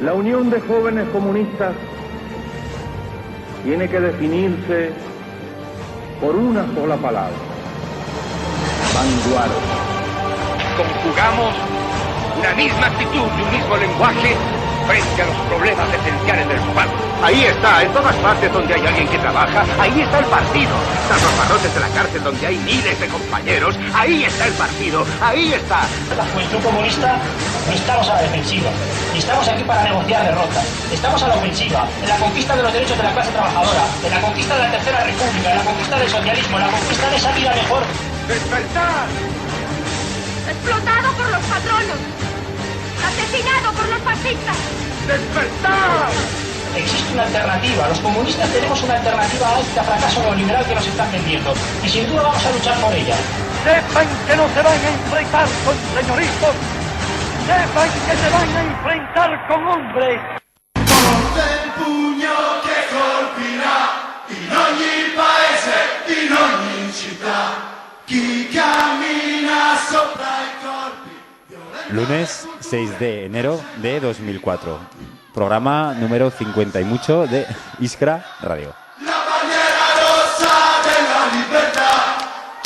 La Unión de Jóvenes Comunistas tiene que definirse por una sola palabra: vanguardia. Conjugamos una misma actitud y un mismo lenguaje frente a los problemas esenciales del pueblo. Ahí está, en todas partes donde hay alguien que trabaja, ahí está el partido. Tras los barrotes de la cárcel donde hay miles de compañeros, ahí está el partido, ahí está. La Juventud Comunista no estamos a la defensiva, ni estamos aquí para negociar derrotas. Estamos a la ofensiva, en la conquista de los derechos de la clase trabajadora, en la conquista de la Tercera República, en la conquista del socialismo, en la conquista de esa vida mejor. ¡Despertar! Explotado por los patronos, asesinado por los fascistas. ¡Despertar! Existe una alternativa, los comunistas tenemos una alternativa a este fracaso neoliberal que nos están vendiendo, y sin duda vamos a luchar por ella. Sepan que no se van a enfrentar con señoritos, sepan que se van a enfrentar con hombres. Forte il pugno che colpirà in ogni paese, in ogni città. Chi cammina sopra i corpi. Lunes 6 de enero de 2004. Programa número 50 y mucho de Iskra Radio. La bandiera rossa della libertà,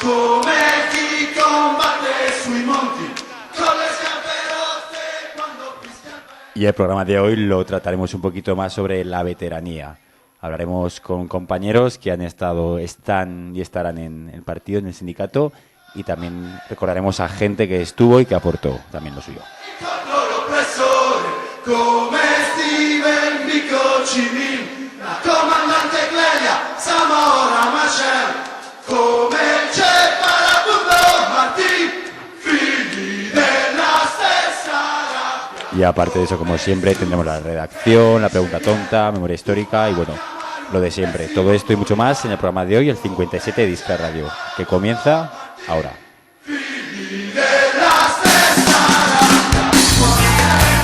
come chi combatte sui monti, con le scarpe rosse quando fischia il vento. Y el programa de hoy lo trataremos un poquito más sobre la veteranía. Hablaremos con compañeros que han estado, están y estarán en el partido, en el sindicato, y también recordaremos a gente que estuvo y que aportó también lo suyo. Contro l'oppressore, come Steven Biko Cimil, la comandante Clelia, Samora Machel, come il Che Parabundo Martí, figli della stessa rabbia. Y aparte de eso, como siempre, tendremos la redacción, la pregunta tonta, memoria histórica y bueno, lo de siempre. Todo esto y mucho más en el programa de hoy, el 57 de Iskra Radio, que comienza ahora. Figli della stessa rabbia, il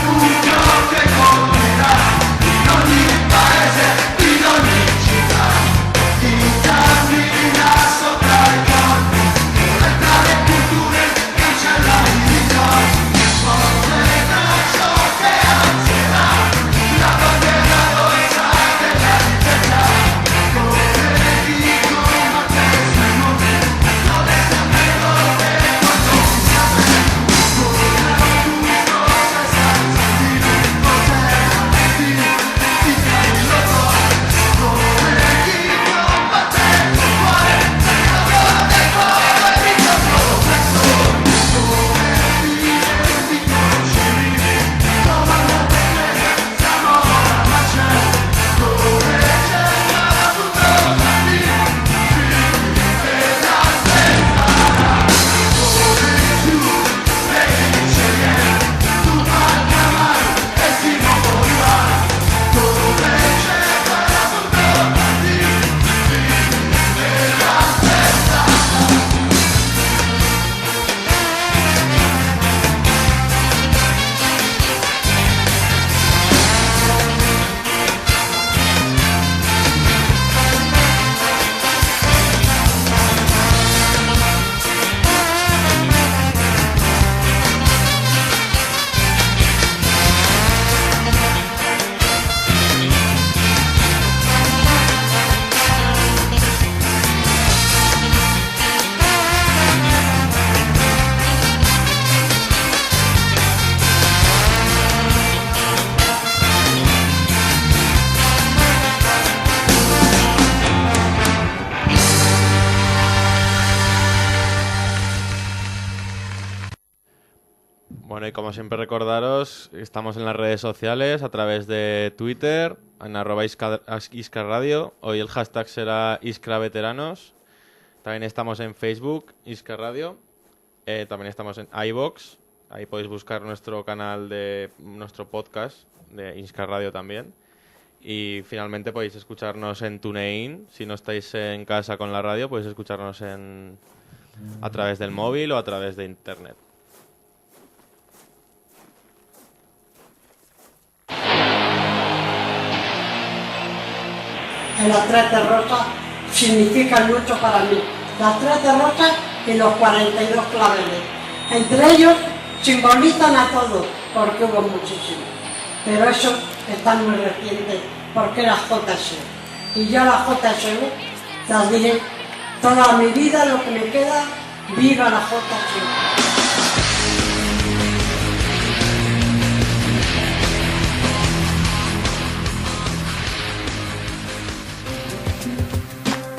pugno che colpirà in ogni paese, in ogni città. Chi cammina sopra i corpi, violenza le culture, cancella i ricordi. Forte braccio che alzerà la bandiera rossa della libertà, come chi combatte sui monti, con le scarpe rosse quando fischia il vento. Come tu senza sentire poter partire, ti cade il loro, come chi combatte col cuore, nella gola del poveri contro l'oppressore, come Steven Biko Cimil, comandante Clelia, Samora Machel, come Che Parabundo Martí, figli della stessa rabbia, come tu, Lady Cheyenne, Tupac Amaru e Simon Bolivar, come Che Parabundo Martí, figli della stessa rabbia. Bueno, y como siempre recordaros, estamos en las redes sociales a través de Twitter, en @Iskra Radio. Hoy el hashtag será Iskra Veteranos. También estamos en Facebook, Iskra Radio. También estamos en iVoox. Ahí podéis buscar nuestro canal de nuestro podcast de Iskra Radio también. Y finalmente podéis escucharnos en TuneIn. Si no estáis en casa con la radio, podéis escucharnos a través del móvil o a través de internet. Las tres derrotas significan mucho para mí. Las tres derrotas y los 42 claveles. Entre ellos simbolizan a todos, porque hubo muchísimos. pero eso está muy reciente, porque era JSU. Y yo a la JSU las diré toda mi vida, lo que me queda, viva la JSU.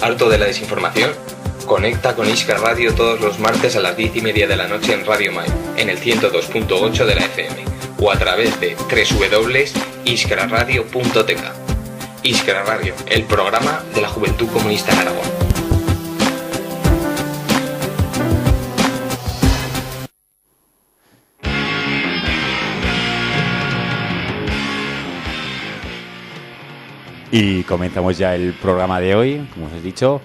¿Harto de la desinformación? Conecta con Iskra Radio todos los martes a las 10:30 de la noche en Radio Mai, en el 102.8 de la FM, o a través de www.iskraradio.tk. Iskra Radio, el programa de la Juventud Comunista en Aragón. Y comenzamos ya el programa de hoy, como os he dicho,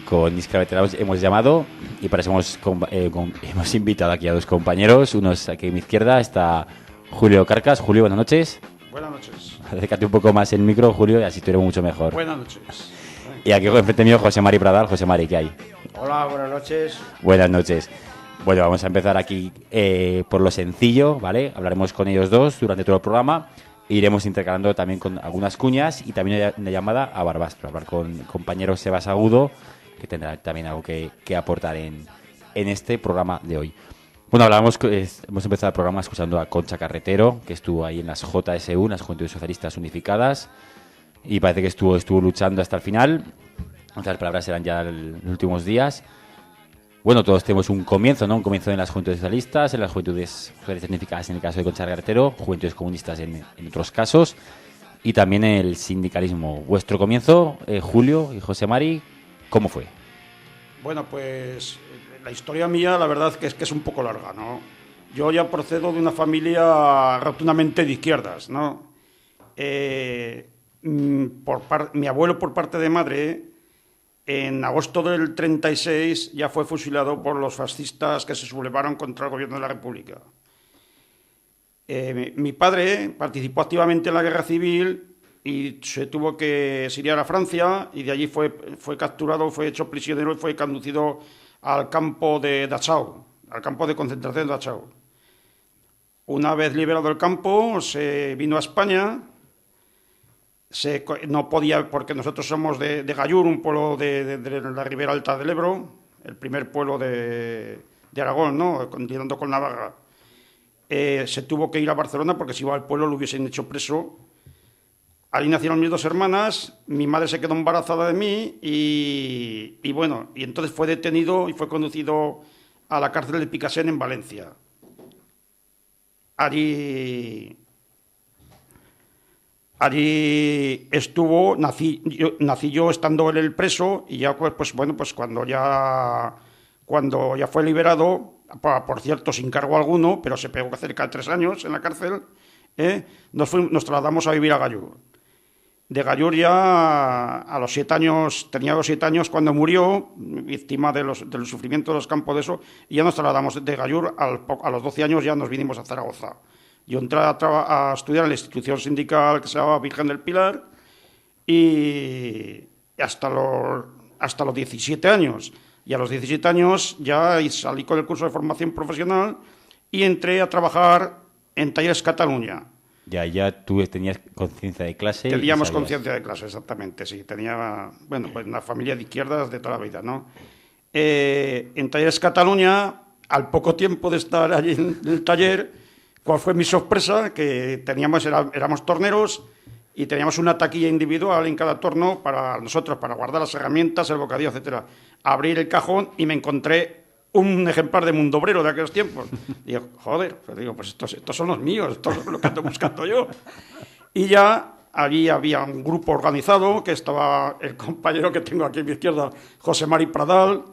con Iskra Veteranos hemos llamado y para eso hemos invitado aquí a dos compañeros. Uno es aquí a mi izquierda, está Julio Carcas. Julio, buenas noches. Buenas noches. Acércate un poco más el micro, Julio, y así te oiremos mucho mejor. Buenas noches. Y aquí enfrente mío, José Mari Pradal. José Mari, ¿qué hay? Hola, buenas noches. Buenas noches. Bueno, vamos a empezar aquí por lo sencillo, ¿vale? Hablaremos con ellos dos durante todo el programa. Iremos intercalando también con algunas cuñas y también una llamada a Barbás para hablar con compañero Sebas Agudo, que tendrá también algo que aportar en este programa de hoy. Bueno, hemos empezado el programa escuchando a Concha Carretero, que estuvo ahí en las JSU, las Juventudes Socialistas Unificadas, y parece que estuvo luchando hasta el final. Otras palabras eran ya los últimos días. Bueno, todos tenemos un comienzo, ¿no? Un comienzo en las Juventudes Socialistas, en las Juventudes Socialistas Unificadas en el caso de Concha Carretero, Juventudes Comunistas en otros casos, y también el sindicalismo. Vuestro comienzo, Julio y José Mari, ¿cómo fue? Bueno, pues la historia mía, la verdad que es un poco larga, ¿no? Yo ya procedo de una familia rotundamente de izquierdas, ¿no? Mi abuelo, por parte de madre, en agosto del 36 ya fue fusilado por los fascistas que se sublevaron contra el gobierno de la República. Mi padre participó activamente en la guerra civil y se tuvo que exiliar a Francia, y de allí fue capturado, fue hecho prisionero y fue conducido al campo de Dachau, al campo de concentración de Dachau. Una vez liberado del campo, se vino a España. No podía, porque nosotros somos de Gallur, un pueblo de la ribera alta del Ebro, el primer pueblo de Aragón, ¿no? Continuando con Navarra. Se tuvo que ir a Barcelona porque si iba al pueblo lo hubiesen hecho preso. Allí nacieron mis dos hermanas, mi madre se quedó embarazada de mí y bueno, y entonces fue detenido y fue conducido a la cárcel de Picassent en Valencia. Allí estuvo, nací yo estando él preso, y ya pues cuando ya fue liberado, por cierto sin cargo alguno, pero se pegó cerca de 3 años en la cárcel, nos trasladamos a vivir a Gallur. De Gallur ya a los 7 años, tenía los 7 años cuando murió, víctima del sufrimiento de los campos de eso, y ya nos trasladamos de Gallur, a los 12 años ya nos vinimos a Zaragoza. Yo entré a estudiar en la institución sindical que se llamaba Virgen del Pilar, y hasta los 17 años. Y a los 17 años ya salí con el curso de formación profesional y entré a trabajar en Talleres Cataluña. Ya tú tenías conciencia de clase. Teníamos conciencia de clase, exactamente, sí. Tenía, pues una familia de izquierdas de toda la vida, ¿no? En Talleres Cataluña, al poco tiempo de estar allí en el taller, ¿cuál fue mi sorpresa? Que éramos torneros y teníamos una taquilla individual en cada torno para nosotros, para guardar las herramientas, el bocadillo, etcétera. Abrir el cajón y me encontré un ejemplar de Mundo Obrero de aquellos tiempos. Y digo, joder, pues estos son los míos, esto es lo que ando buscando yo. Y ya allí había un grupo organizado, que estaba el compañero que tengo aquí a mi izquierda, José Mari Pradal,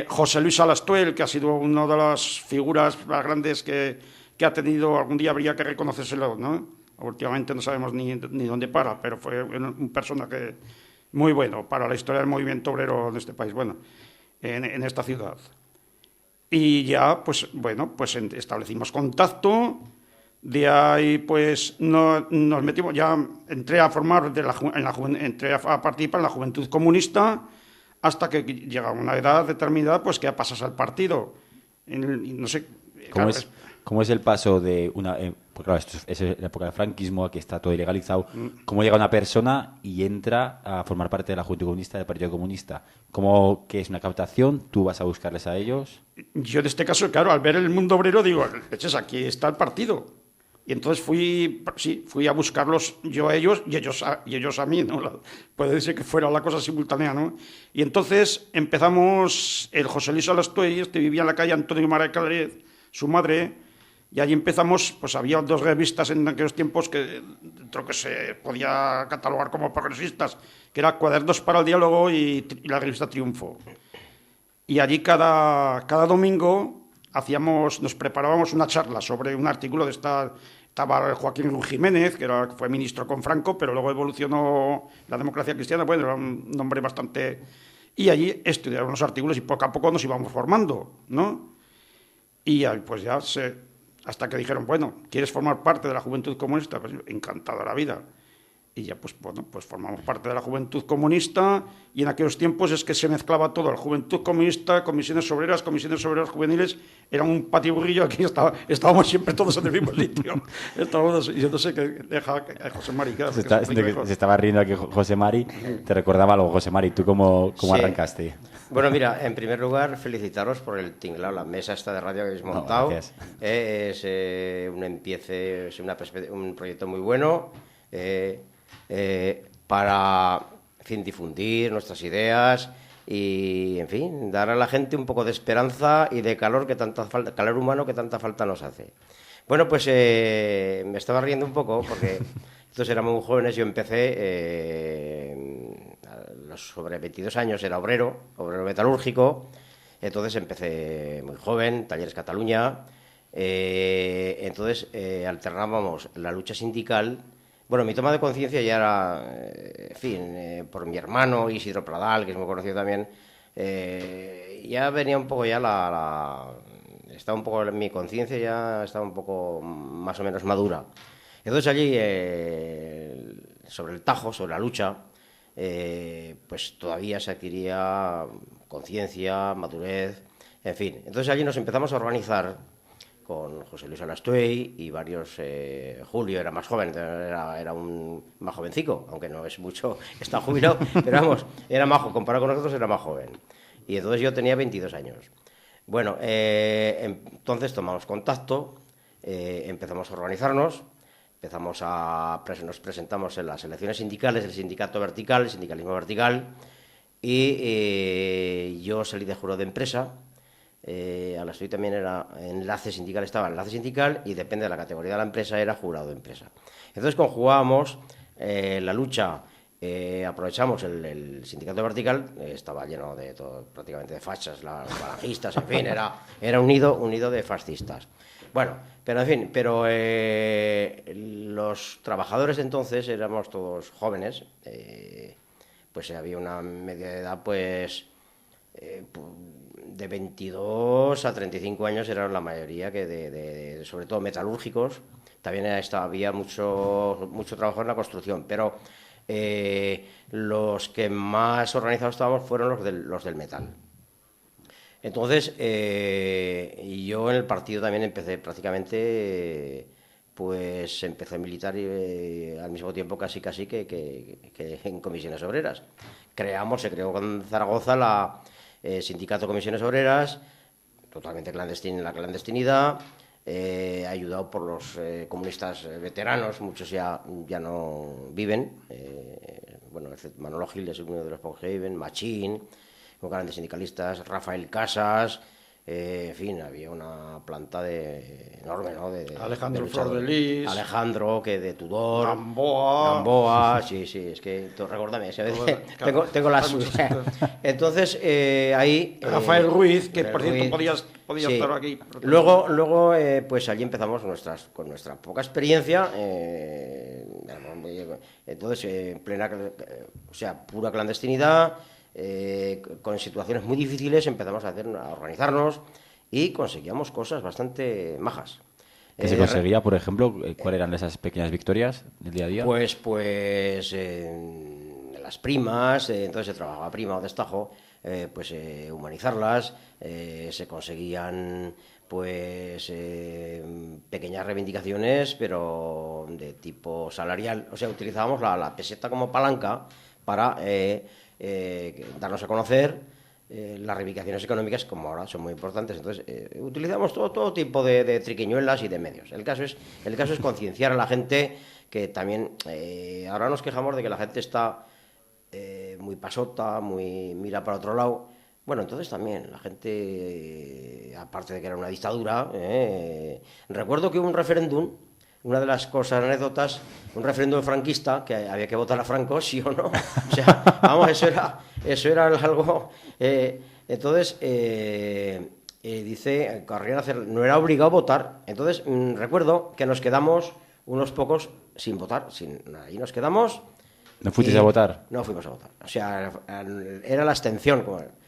José Luis Alastuel, que ha sido una de las figuras más grandes que ha tenido, algún día habría que reconocérselo, ¿no? Últimamente no sabemos ni dónde para, pero fue un personaje muy bueno para la historia del movimiento obrero en este país, bueno, en esta ciudad. Y ya, pues establecimos contacto, de ahí pues nos metimos, ya entré a formar, entré a participar en la Juventud Comunista, hasta que llega una edad determinada, pues que ya pasas al partido. No sé, ¿Cómo claro, es? ¿Cómo es el paso de una... porque claro, esto es la época del franquismo, aquí está todo ilegalizado. ¿Cómo llega una persona y entra a formar parte de la Juventud Comunista, del Partido Comunista? ¿Qué es una captación? ¿Tú vas a buscarles a ellos? Yo en este caso, claro, al ver el mundo obrero digo, leches, aquí está el partido. Y entonces fui a buscarlos yo a ellos y ellos a mí, ¿no? Puede decir que fuera la cosa simultánea, ¿no? Y entonces empezamos, el José Luis Alastuey, vivía en la calle Antonio Mara Caleret, su madre, y allí empezamos, pues había 2 revistas en aquellos tiempos que se podía catalogar como progresistas, que era Cuadernos para el Diálogo y la revista Triunfo. Y allí cada domingo nos preparábamos una charla sobre un artículo estaba Joaquín Jiménez, que fue ministro con Franco, pero luego evolucionó la democracia cristiana, bueno, era un nombre bastante... Y allí estudiábamos los artículos y poco a poco nos íbamos formando, ¿no? Y pues ya hasta que dijeron, bueno, ¿quieres formar parte de la Juventud Comunista? Pues encantado de la vida. Y ya pues formamos parte de la Juventud Comunista, y en aquellos tiempos es que se mezclaba todo, la Juventud Comunista, comisiones obreras juveniles, era un patiburrillo, aquí estábamos siempre todos en el mismo sitio. Yo no sé qué deja José Mari. Se estaba riendo aquí José Mari, te recordaba algo, José Mari, ¿tú cómo arrancaste? Bueno, mira, en primer lugar, felicitaros por el tinglado, la mesa esta de radio que habéis montado. Es un proyecto muy bueno. Para, en fin, difundir nuestras ideas y, en fin, dar a la gente un poco de esperanza y de calor calor humano que tanta falta nos hace. Bueno, pues me estaba riendo un poco porque estos éramos muy jóvenes. Yo empecé sobre 22 años, era obrero metalúrgico. Entonces empecé muy joven, Talleres Cataluña. Entonces alternábamos la lucha sindical. Bueno, mi toma de conciencia ya era, en fin, por mi hermano Isidro Pradal, que es muy conocido también, ya venía un poco ya estaba un poco, mi conciencia ya estaba un poco más o menos madura. Entonces allí, sobre el Tajo, sobre la lucha, pues todavía se adquiría conciencia, madurez, en fin. Entonces allí nos empezamos a organizar con José Luis Alastuey y varios... Julio era más joven, era un más jovencico, aunque no es mucho, está jubilado, pero vamos, era majo, comparado con nosotros era más joven. Y entonces yo tenía 22 años. Bueno, entonces tomamos contacto, empezamos a organizarnos, nos presentamos en las elecciones sindicales, el sindicato vertical, el sindicalismo vertical, y yo salí de jurado de empresa. Alastuey también era enlace sindical, estaba en enlace sindical, y depende de la categoría de la empresa, era jurado de empresa. Entonces conjugábamos la lucha, aprovechamos el sindicato vertical, estaba lleno de todo, prácticamente de fachas, falangistas, en fin, era un nido de fascistas. Bueno, pero en fin, los trabajadores de entonces éramos todos jóvenes, pues había una media de edad, pues de 22 a 35 años eran la mayoría, que sobre todo metalúrgicos. También había mucho trabajo en la construcción, pero los que más organizados estábamos fueron los del metal. Entonces, yo en el partido también empecé prácticamente, pues empecé a militar al mismo tiempo casi que en comisiones obreras. Se creó con Zaragoza Sindicato Comisiones Obreras, totalmente clandestino en la clandestinidad, ayudado por los comunistas veteranos, muchos ya no viven, bueno, Manolo Gil es uno de los pocos que viven, Machín, un grandes sindicalistas, Rafael Casas, en fin, había una planta enorme, ¿no? Alejandro Flor de Lis. Alejandro, que de Tudor. Gamboa, sí, es que recuérdame, tengo las suyas. Entonces, ahí... Rafael Ruiz, que por cierto podía estar aquí. Luego pues allí empezamos con nuestra poca experiencia, entonces, en plena, pura clandestinidad, con situaciones muy difíciles, empezamos a organizarnos y conseguíamos cosas bastante majas. ¿Qué se conseguía, por ejemplo? ¿Cuáles eran esas pequeñas victorias del día a día? Pues las primas, entonces se trabajaba prima o destajo, humanizarlas, se conseguían pues pequeñas reivindicaciones, pero de tipo salarial. O sea, utilizábamos la peseta como palanca para darnos a conocer. Las reivindicaciones económicas, como ahora, son muy importantes. Entonces, utilizamos todo tipo de triquiñuelas y de medios. El caso es concienciar a la gente, que también ahora nos quejamos de que la gente está muy pasota, muy mira para otro lado. Bueno, entonces también la gente, aparte de que era una dictadura, recuerdo que hubo un referéndum. Una de las cosas, anécdotas, un referéndum franquista, que había que votar a Franco, sí o no. O sea, vamos, eso era algo... entonces, dice, no era obligado a votar. Entonces, recuerdo que nos quedamos unos pocos sin votar. Ahí nos quedamos... ¿No fuisteis a votar? No fuimos a votar. O sea, era la abstención,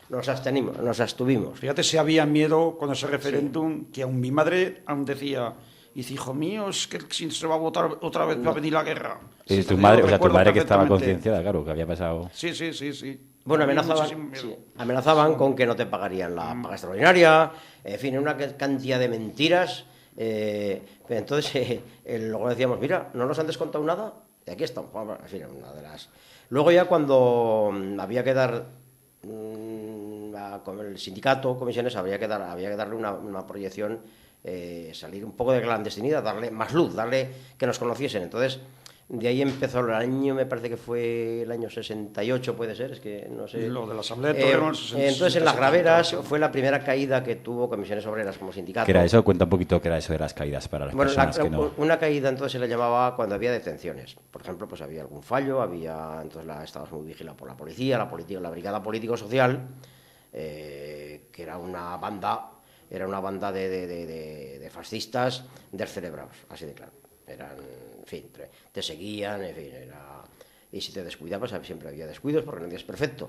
nos abstuvimos. Fíjate si había miedo con ese referéndum, que aún mi madre aún decía... Y dice, hijo mío, es que si se va a votar otra vez va a venir la guerra. Sí, tu madre que estaba concienciada, claro, que había pasado... Sí. Bueno, amenazaban con que no te pagarían la paga extraordinaria, en fin, una cantidad de mentiras. Entonces, luego decíamos, mira, no nos han descontado nada, y aquí estamos. En fin, una de las... Luego ya cuando había que dar... con el sindicato, comisiones, había que darle una proyección... salir un poco de clandestinidad, darle más luz, darle que nos conociesen. Entonces, de ahí empezó el año, me parece que fue el año 68, puede ser, es que no sé. Lo de la Asamblea de Torreón. Entonces, en las graveras fue la primera caída que tuvo Comisiones Obreras como sindicato. ¿Qué era eso? Cuenta un poquito qué era eso de las caídas para las personas que no... Una caída entonces se le llamaba cuando había detenciones. Por ejemplo, pues había algún fallo, entonces estábamos muy vigilados por la policía, la Brigada Político-Social, que era una banda de fascistas descerebrados, así de claro. Eran, en fin, te seguían, en fin, y si te descuidabas, siempre había descuidos porque nadie es perfecto.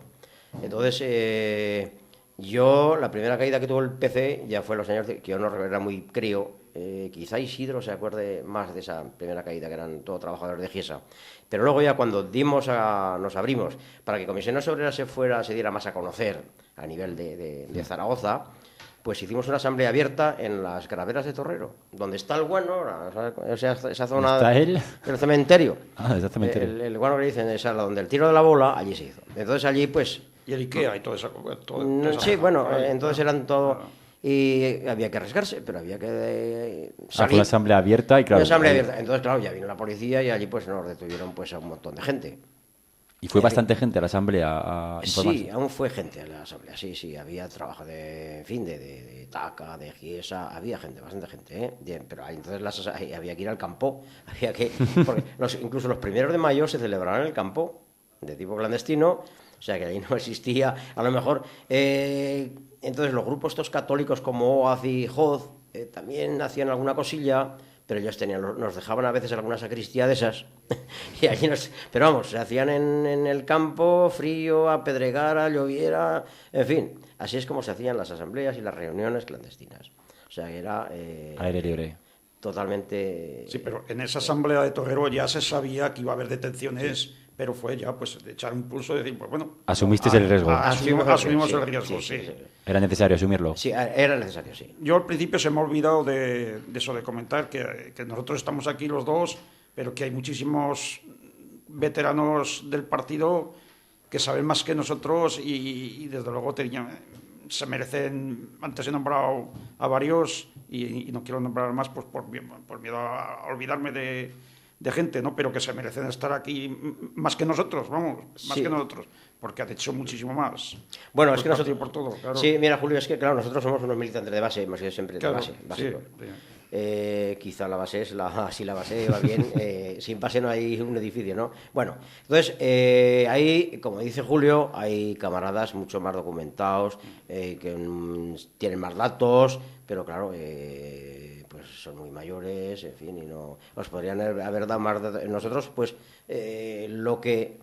Entonces, yo, la primera caída que tuvo el PC ya fue en los años que yo no era muy crío, quizá Isidro se acuerde más de esa primera caída, que eran todos trabajadores de Giesa. Pero luego ya cuando nos abrimos para que Comisiones Obreras se diera más a conocer a nivel de Zaragoza, pues hicimos una asamblea abierta en las graveras de Torrero, donde está el guano, esa zona ¿Está él? del cementerio. Ah, es el cementerio. El guano que dicen, esa donde el tiro de la bola, allí se hizo. Entonces allí, pues... Y el Ikea y todo eso. Sí, bueno, entonces eran todo... Y había que arriesgarse, pero había que salir. Fue una asamblea abierta y claro... Una asamblea abierta. Entonces, claro, ya vino la policía y allí pues nos detuvieron pues a un montón de gente. ¿Y fue bastante gente a la asamblea a informarse? Sí, aún fue gente a la asamblea, sí, había trabajo de TACA, de Giesa, había gente, bastante gente, ¿eh? Bien, pero entonces había que ir al campo, porque incluso los 1 de mayo se celebraron en el campo, de tipo clandestino, o sea que ahí no existía, a lo mejor, entonces los grupos estos católicos como OAZ y JOZ también hacían alguna cosilla, pero ellos nos dejaban a veces alguna sacristía de esas, y allí pero vamos, se hacían en el campo, frío, a pedregara, lloviera, en fin, así es como se hacían las asambleas y las reuniones clandestinas. O sea, era... aire libre. Totalmente... Sí, pero en esa asamblea de Torrero ya se sabía que iba a haber detenciones, pero fue ya pues de echar un pulso y decir, pues bueno... ¿Asumisteis el riesgo? Asumimos el riesgo, sí. ¿Era necesario asumirlo? Sí, era necesario, sí. Yo al principio se me ha olvidado de eso, de comentar que nosotros estamos aquí los dos, pero que hay muchísimos veteranos del partido que saben más que nosotros y desde luego se merecen, antes he nombrado a varios y no quiero nombrar más pues por miedo a olvidarme de gente, ¿no? Pero que se merecen estar aquí más que nosotros, vamos, más que nosotros, porque han hecho muchísimo más. Bueno, es que nosotros... por todo, claro. Sí, mira, Julio, es que claro, nosotros somos unos militantes de base, hemos sido siempre de base. Quizá la base si la base va bien, sin base no hay un edificio, ¿no? Bueno, entonces, ahí, como dice Julio, hay camaradas mucho más documentados, que tienen más datos, pero claro, pues son muy mayores, en fin, y no os podrían haber dado más datos. Nosotros, pues, lo que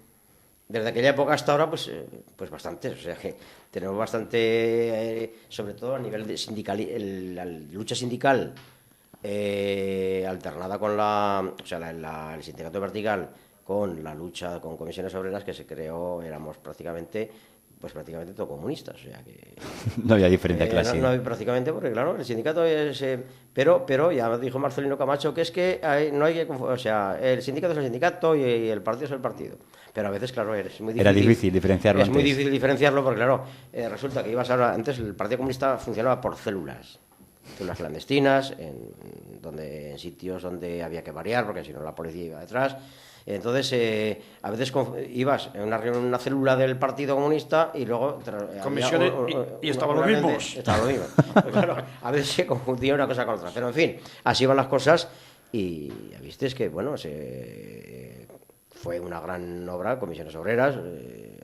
desde aquella época hasta ahora, pues bastante, o sea que tenemos bastante, sobre todo a nivel de sindical, la lucha sindical alternada con el sindicato vertical con la lucha con Comisiones Obreras que se creó, éramos prácticamente pues prácticamente todo comunistas, o sea que... No había diferencia clase. No, prácticamente, porque claro, el sindicato es... pero ya dijo Marcelino Camacho que es que no hay que... O sea, el sindicato es el sindicato y el partido es el partido. Pero a veces, claro, es muy difícil... Era difícil diferenciarlo antes. Es muy antes. difícil diferenciarlo porque, claro, resulta que ibas ahora... Antes el Partido Comunista funcionaba por células clandestinas, en sitios donde había que variar, porque si no la policía iba detrás... Entonces, a veces ibas en una reunión, en una célula del Partido Comunista y luego... Comisiones y estaban los mismos. Estaban los mismos. Claro, a veces se confundía una cosa con otra. Pero, en fin, así van las cosas y ya visteis que, bueno, fue una gran obra, Comisiones Obreras.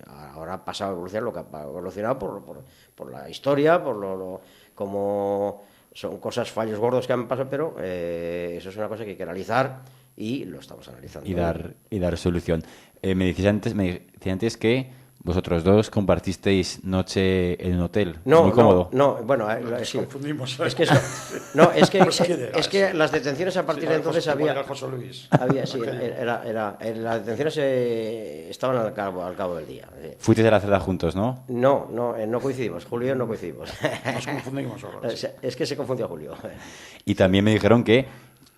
Ahora ha pasado a evolucionar lo que ha evolucionado por la historia, como son cosas, fallos gordos que han pasado, pero eso es una cosa que hay que analizar. Y lo estamos analizando. Y dar solución. Me decías antes que vosotros dos compartisteis noche en un hotel. No, muy cómodo. Bueno, sí. Confundimos. Es que es que las detenciones a partir de entonces había sí, las detenciones estaban al cabo del día. Fuisteis a la celda juntos, ¿no? No coincidimos. Julio no coincidimos. Nos confundimos ahora. Es que se confundió Julio. Y también me dijeron que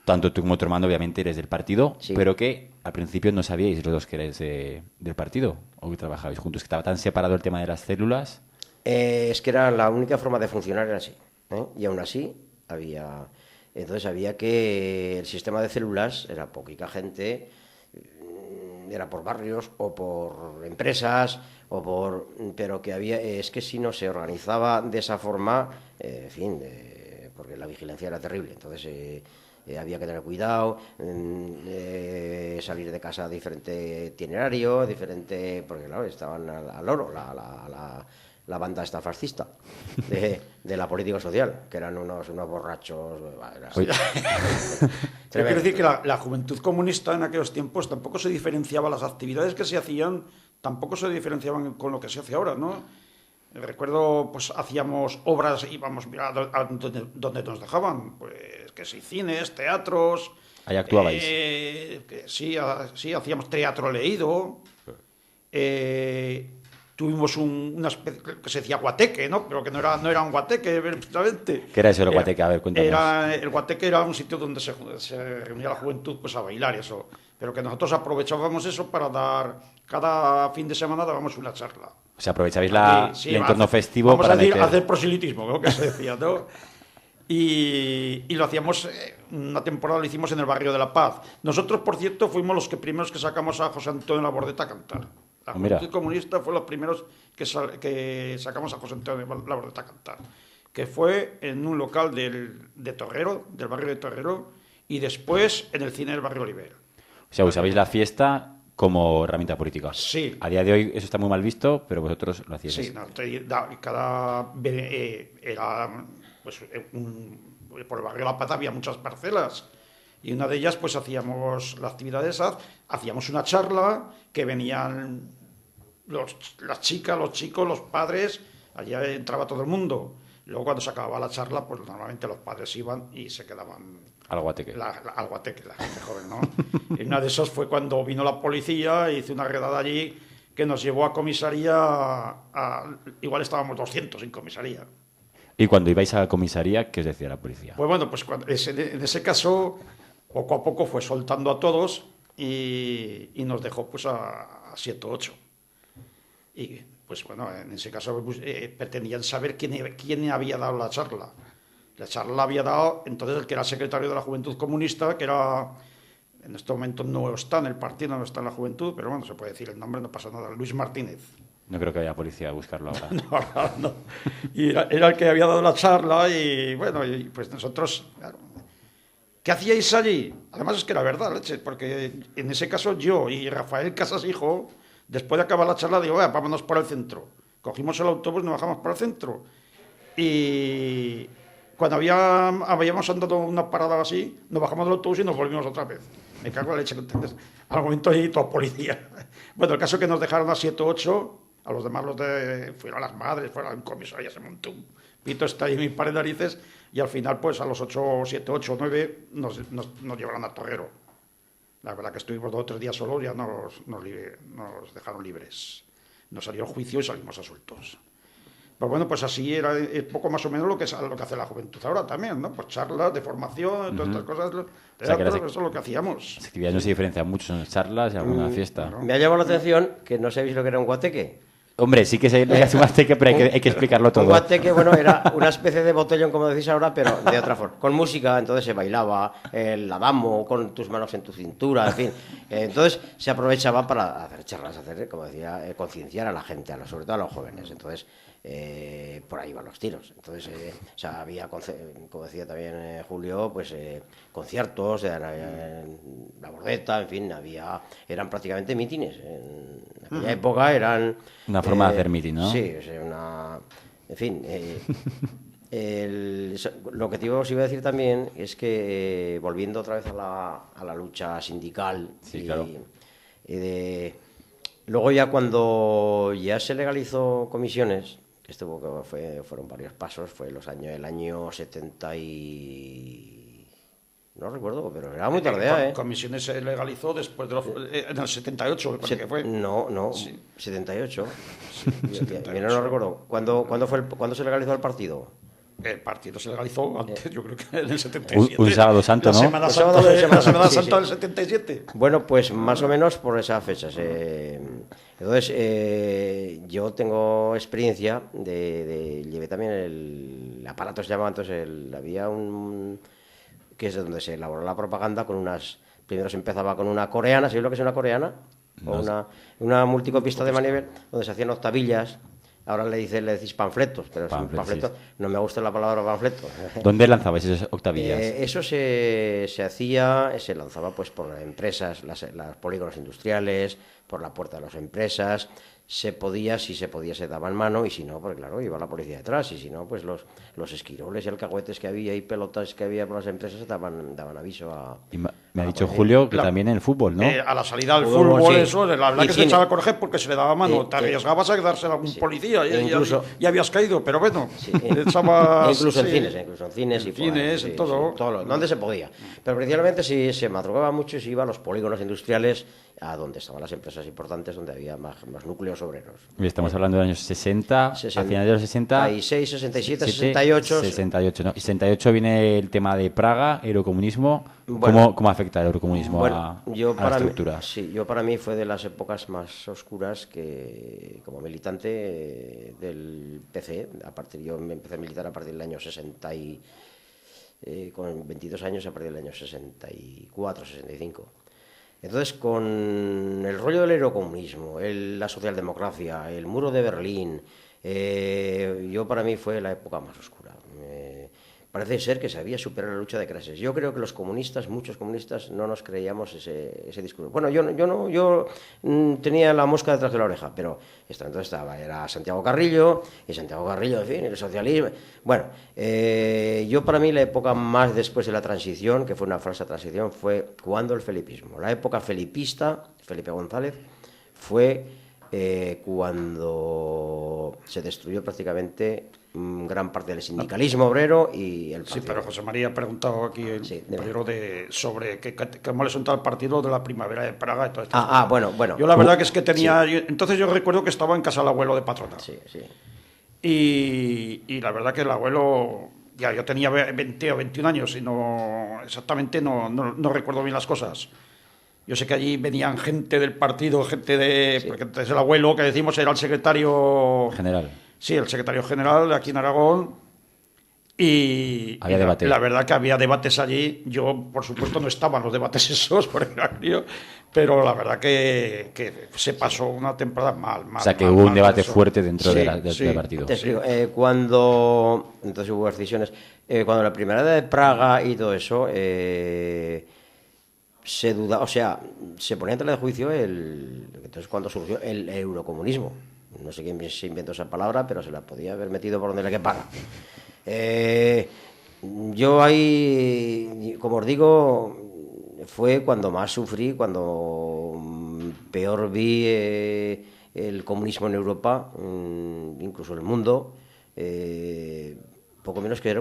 tanto tú como tu hermano obviamente eres del partido, sí, pero que al principio no sabíais los dos que eres del partido o que trabajabais juntos, que estaba tan separado el tema de las células. Es que era la única forma de funcionar, era así, y aún así había que el sistema de células era poquita gente, era por barrios o por empresas pero que es que si no se organizaba de esa forma, en fin, porque la vigilancia era terrible, entonces había que tener cuidado, salir de casa diferente itinerario, porque claro, estaban al loro, la banda esta fascista de la política social, que eran unos borrachos. Quiero decir que la juventud comunista en aquellos tiempos tampoco se diferenciaba, las actividades que se hacían tampoco se diferenciaban con lo que se hace ahora, ¿no? Recuerdo, pues hacíamos obras, íbamos a donde nos dejaban, pues que sí, cines, teatros. Ahí actuabais. Sí, hacíamos teatro leído. Tuvimos una especie que se decía guateque, ¿no? Pero que no era un guateque, precisamente. ¿Qué era eso el guateque? A ver, cuéntanos. El guateque era un sitio donde se reunía la juventud pues a bailar y eso. Pero que nosotros aprovechábamos eso para cada fin de semana dábamos una charla. O sea, aprovechabais el entorno festivo vamos para a hacer proselitismo, ¿no? Que se decía, ¿no? Y lo hacíamos, una temporada lo hicimos en el barrio de La Paz. Nosotros, por cierto, fuimos los primeros que sacamos a José Antonio Labordeta a cantar. La Juventud Comunista fue los primeros que sacamos a José Antonio Labordeta a cantar. Que fue en un local de Torrero, del barrio de Torrero, y después en el cine del barrio Oliver. O sea, usabais la fiesta como herramienta política. Sí. A día de hoy eso está muy mal visto, pero vosotros lo hacíais. Sí, era pues por el barrio de La Paz había muchas parcelas y una de ellas pues hacíamos la actividad esa, hacíamos una charla que venían las chicas, los chicos, los padres, allá entraba todo el mundo. Luego cuando se acababa la charla pues normalmente los padres iban y se quedaban al guateque. Al guateque, la gente joven, ¿no? Y una de esas fue cuando vino la policía e hizo una redada allí que nos llevó a comisaría, igual estábamos 200 en comisaría. ¿Y cuando ibais a la comisaría, qué os decía la policía? Pues bueno, pues en ese caso, poco a poco fue soltando a todos y nos dejó pues a 7 o 8. Y pues bueno, en ese caso pues, pretendían saber quién había dado la charla. La charla la había dado entonces el que era secretario de la Juventud Comunista, que era, en este momento no está en el partido, no está en la Juventud, pero bueno, se puede decir el nombre, no pasa nada, Luis Martínez. No creo que haya policía a buscarlo ahora. No. Y era el que había dado la charla y bueno, y pues nosotros... Claro, ¿qué hacíais allí? Además es que era verdad, leche, porque en ese caso yo y Rafael Casas hijo, después de acabar la charla, digo, vámonos para el centro. Cogimos el autobús y nos bajamos para el centro. Y cuando habíamos andado una parada así, nos bajamos del autobús y nos volvimos otra vez. Me cago en la leche. Entonces, al momento ahí toda policía. Bueno, el caso es que nos dejaron a 7 o 8, a los demás fueron las madres, fueron en comisaría, se montó un pito, está ahí mis par de narices, y al final, pues a los 7, 8, 9 nos llevaron a Torrero. La verdad que estuvimos 2 o 3 días solos, ya nos dejaron libres. Nos salió el juicio y salimos absueltos. Pues bueno, pues así era poco más o menos lo que hace la juventud ahora también, ¿no? Pues charlas de formación, todas estas cosas, eso es lo que hacíamos. Las actividades no se diferencian mucho, son charlas y alguna fiesta. Me ha llamado la atención que no sabéis lo que era un guateque. Hombre, sí que se le hace un guateque, pero hay que explicarlo todo. Un guateque, bueno, era una especie de botellón, como decís ahora, pero de otra forma. Con música, entonces se bailaba el adamo, con tus manos en tu cintura, en fin. Entonces se aprovechaba para hacer charlas, como decía, concienciar a la gente, sobre todo a los jóvenes. Entonces, por ahí van los tiros. Entonces, o sea, había, como decía también Julio, pues conciertos, la bordeta, en fin, eran prácticamente mítines. En aquella época eran... Una forma de hacer mitin, ¿no? Sí, en fin... lo que os iba a decir también es que, volviendo otra vez a la lucha sindical, sí, claro. Luego ya cuando ya se legalizó comisiones, fueron varios pasos, fue el año 70 y... no recuerdo, pero era muy tarde, Comisiones se legalizó después de en el 78, me parece que fue. No, sí. 78. Sí, 78. No recuerdo. ¿Cuándo se legalizó el partido? El partido se legalizó antes, yo creo que en el 77. Un sábado santo, ¿no? La Semana Santa del 77. Bueno, pues más o menos por esas fechas. Entonces, yo tengo experiencia llevé también el aparato, se llamaba entonces, había un... que es donde se elaboró la propaganda con primero se empezaba con una coreana, ¿sabéis lo que es una coreana? O una multicopista de Manivel, donde se hacían octavillas. Ahora le decís panfletos, pero panfletos, sí. No me gusta la palabra panfleto. ¿Dónde lanzabais esas octavillas? Eso se lanzaba pues por empresas, los polígonos industriales, por la puerta de las empresas. Si se podía se daba en mano, y si no, pues claro, iba la policía detrás, y si no, pues los esquiroles y alcahuetes que había y pelotas que había por las empresas daban aviso a... Y me ha dicho Julio que también en el fútbol, ¿no? A la salida del fútbol, sí. Eso, la verdad que se echaba a correr porque se le daba mano, te arriesgabas a quedársela a algún policía y habías caído, pero bueno, incluso en cines, en todo. Donde se podía. Pero principalmente si se madrugaba mucho y se iba a los polígonos industriales, a donde estaban las empresas importantes, donde había más núcleos obreros. Y estamos hablando de los años 60, a finales de los 60... 66, 67, 68... 68, ¿no? Y 68 viene el tema de Praga, eurocomunismo. ¿Cómo afecta el eurocomunismo a la estructura? Yo para mí fue de las épocas más oscuras que, como militante del PC, yo me empecé a militar a partir del año 60 con 22 años a partir del año 64, 65. Entonces, con el rollo del eurocomunismo, la socialdemocracia, el muro de Berlín, para mí fue la época más oscura. Parece ser que se había superado la lucha de clases. Yo creo que muchos comunistas, no nos creíamos ese discurso. Bueno, yo tenía la mosca detrás de la oreja, pero entonces era Santiago Carrillo, en fin, el socialismo. Bueno, para mí la época más después de la transición, que fue una falsa transición, fue cuando el felipismo. La época felipista, Felipe González, fue cuando se destruyó prácticamente gran parte del sindicalismo obrero y el partido. Sí, pero José María ha preguntado aquí sobre cómo le sentaba el partido de la primavera de Praga y todo esto. Bueno. Yo la verdad que es que tenía... Sí. Entonces yo recuerdo que estaba en casa del abuelo de Patrona. Sí. Y la verdad que el abuelo... yo tenía 20 o 21 años y no recuerdo bien las cosas. Yo sé que allí venían gente del partido, porque entonces el abuelo, que decimos, era el secretario... General. Sí, el secretario general aquí en Aragón. Y había debate. La verdad que había debates allí. Yo, por supuesto, no estaba en los debates esos, porque era crío, pero la verdad que se pasó una temporada mal. O sea, que hubo un debate fuerte dentro del partido. Te explico. Entonces hubo decisiones. Cuando la primera de Praga y todo eso... se duda, o sea, se ponía en tela de juicio entonces cuando surgió el eurocomunismo. No sé quién se inventó esa palabra, pero se la podía haber metido por donde le quepara. Yo ahí, como os digo, fue cuando más sufrí, cuando peor vi el comunismo en Europa, incluso en el mundo. Poco menos que era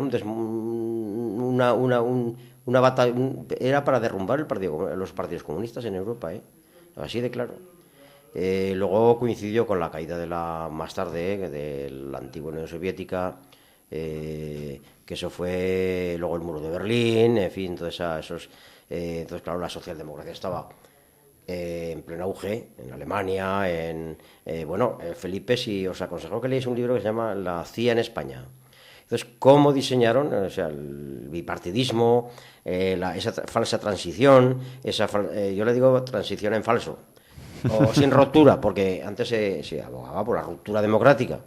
una batalla, era para derrumbar los partidos comunistas en Europa, así de claro. Luego coincidió con la caída más tarde de la antigua Unión Soviética, que eso fue luego el muro de Berlín, en fin, entonces claro, la socialdemocracia estaba en pleno auge en Alemania, Felipe, si os aconsejo que leáis un libro que se llama La CIA en España. Entonces, cómo diseñaron, o sea, el bipartidismo, esa falsa transición, yo le digo transición en falso, o sin ruptura, porque antes se abogaba por la ruptura democrática,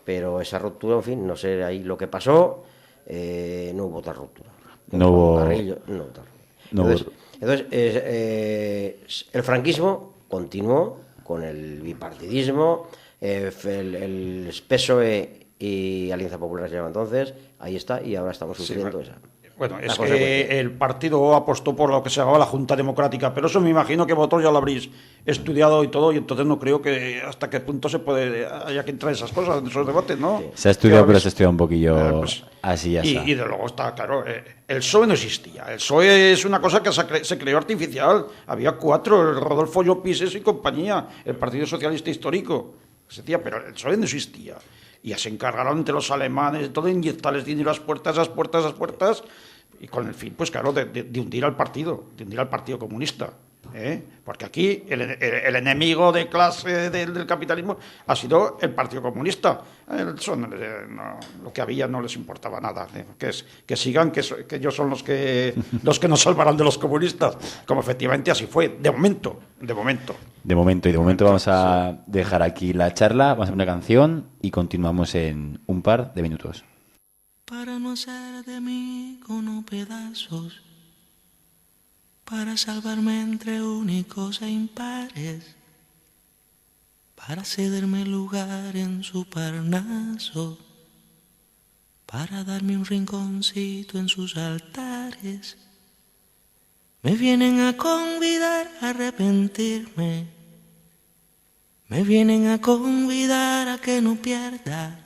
pero esa ruptura, en fin, no sé ahí lo que pasó, no hubo tal ruptura. No hubo... Entonces, el franquismo continuó con el bipartidismo, el PSOE y Alianza Popular se llama entonces, ahí está, y ahora estamos sufriendo esa. Bueno, es que el partido apostó por lo que se llamaba la Junta Democrática, pero eso me imagino que vosotros ya lo habréis estudiado y todo, y entonces no creo que hasta qué punto haya que entrar esas cosas, en esos debates, ¿no? Se ha estudiado, pero se ha estudiado un poquillo así ya está. Y de luego está, claro, el PSOE no existía. El PSOE es una cosa que se creó artificial. Había 4, el Rodolfo Llopises y compañía, el Partido Socialista Histórico. Pero el PSOE no existía. Y ya se encargaron entre los alemanes de todo, inyectarles dinero a las puertas, y con el fin, pues claro, de hundir al partido, comunista. Porque aquí el enemigo de clase del capitalismo ha sido el Partido Comunista. Lo que había no les importaba nada. Que sigan, que ellos son los que nos salvarán de los comunistas. Como efectivamente así fue, de momento. De momento vamos a dejar aquí la charla, vamos a poner una canción y continuamos en un par de minutos. Para no hacer de mí cono pedazos, para salvarme entre únicos e impares, para cederme lugar en su Parnaso, para darme un rinconcito en sus altares. Me vienen a convidar a arrepentirme, me vienen a convidar a que no pierda,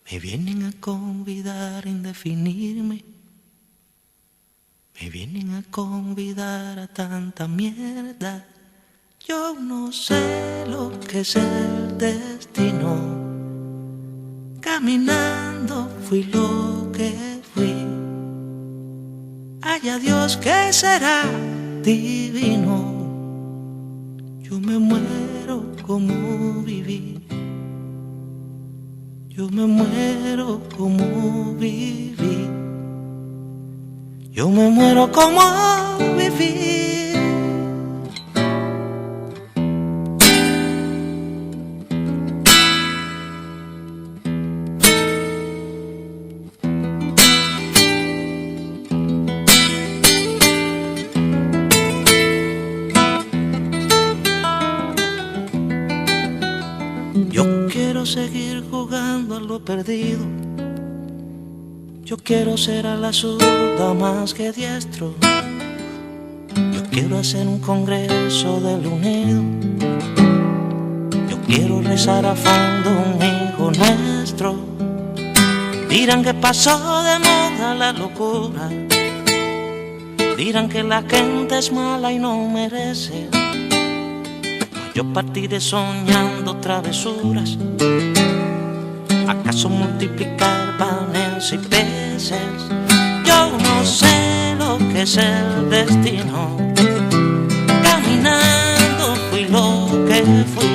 me vienen a convidar a indefinirme, me vienen a convidar a tanta mierda. Yo no sé lo que es el destino, caminando fui lo que fui. Haya Dios que será divino, yo me muero como viví, yo me muero como viví, yo me muero como viví. Seguir jugando a lo perdido. Yo quiero ser a la zurda más que diestro. Yo quiero hacer un congreso del unido. Yo quiero rezar a fondo un hijo nuestro. Dirán que pasó de moda la locura. Dirán que la gente es mala y no merece. Yo partiré soñando travesuras. ¿Acaso multiplicar panes y peces? Yo no sé lo que es el destino. Caminando fui lo que fui.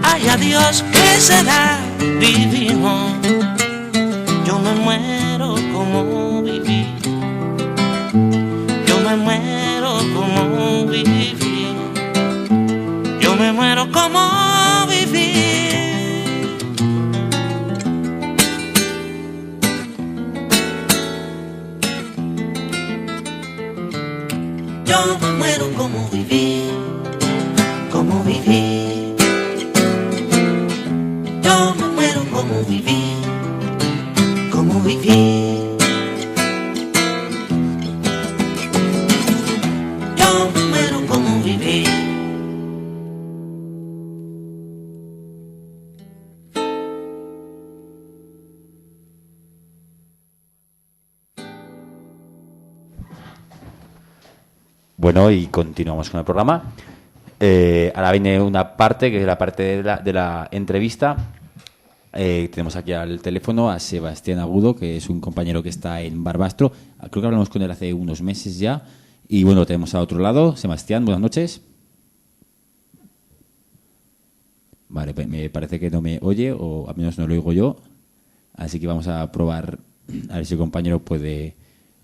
Ay, a Dios que será divino. Yo me muero como viví. Yo me muero como viví. Yo me muero como viví. Yo me muero como viví, como viví. Yo me muero como viví, como viví. Yo me muero como viví. Bueno, y continuamos con el programa. Ahora viene una parte, que es la parte de la entrevista. Tenemos aquí al teléfono a Sebastián Agudo, que es un compañero que está en Barbastro. Creo que hablamos con él hace unos meses ya. Y bueno, tenemos a otro lado. Sebastián, buenas noches. Vale, me parece que no me oye, o al menos no lo oigo yo. Así que vamos a probar a ver si el compañero puede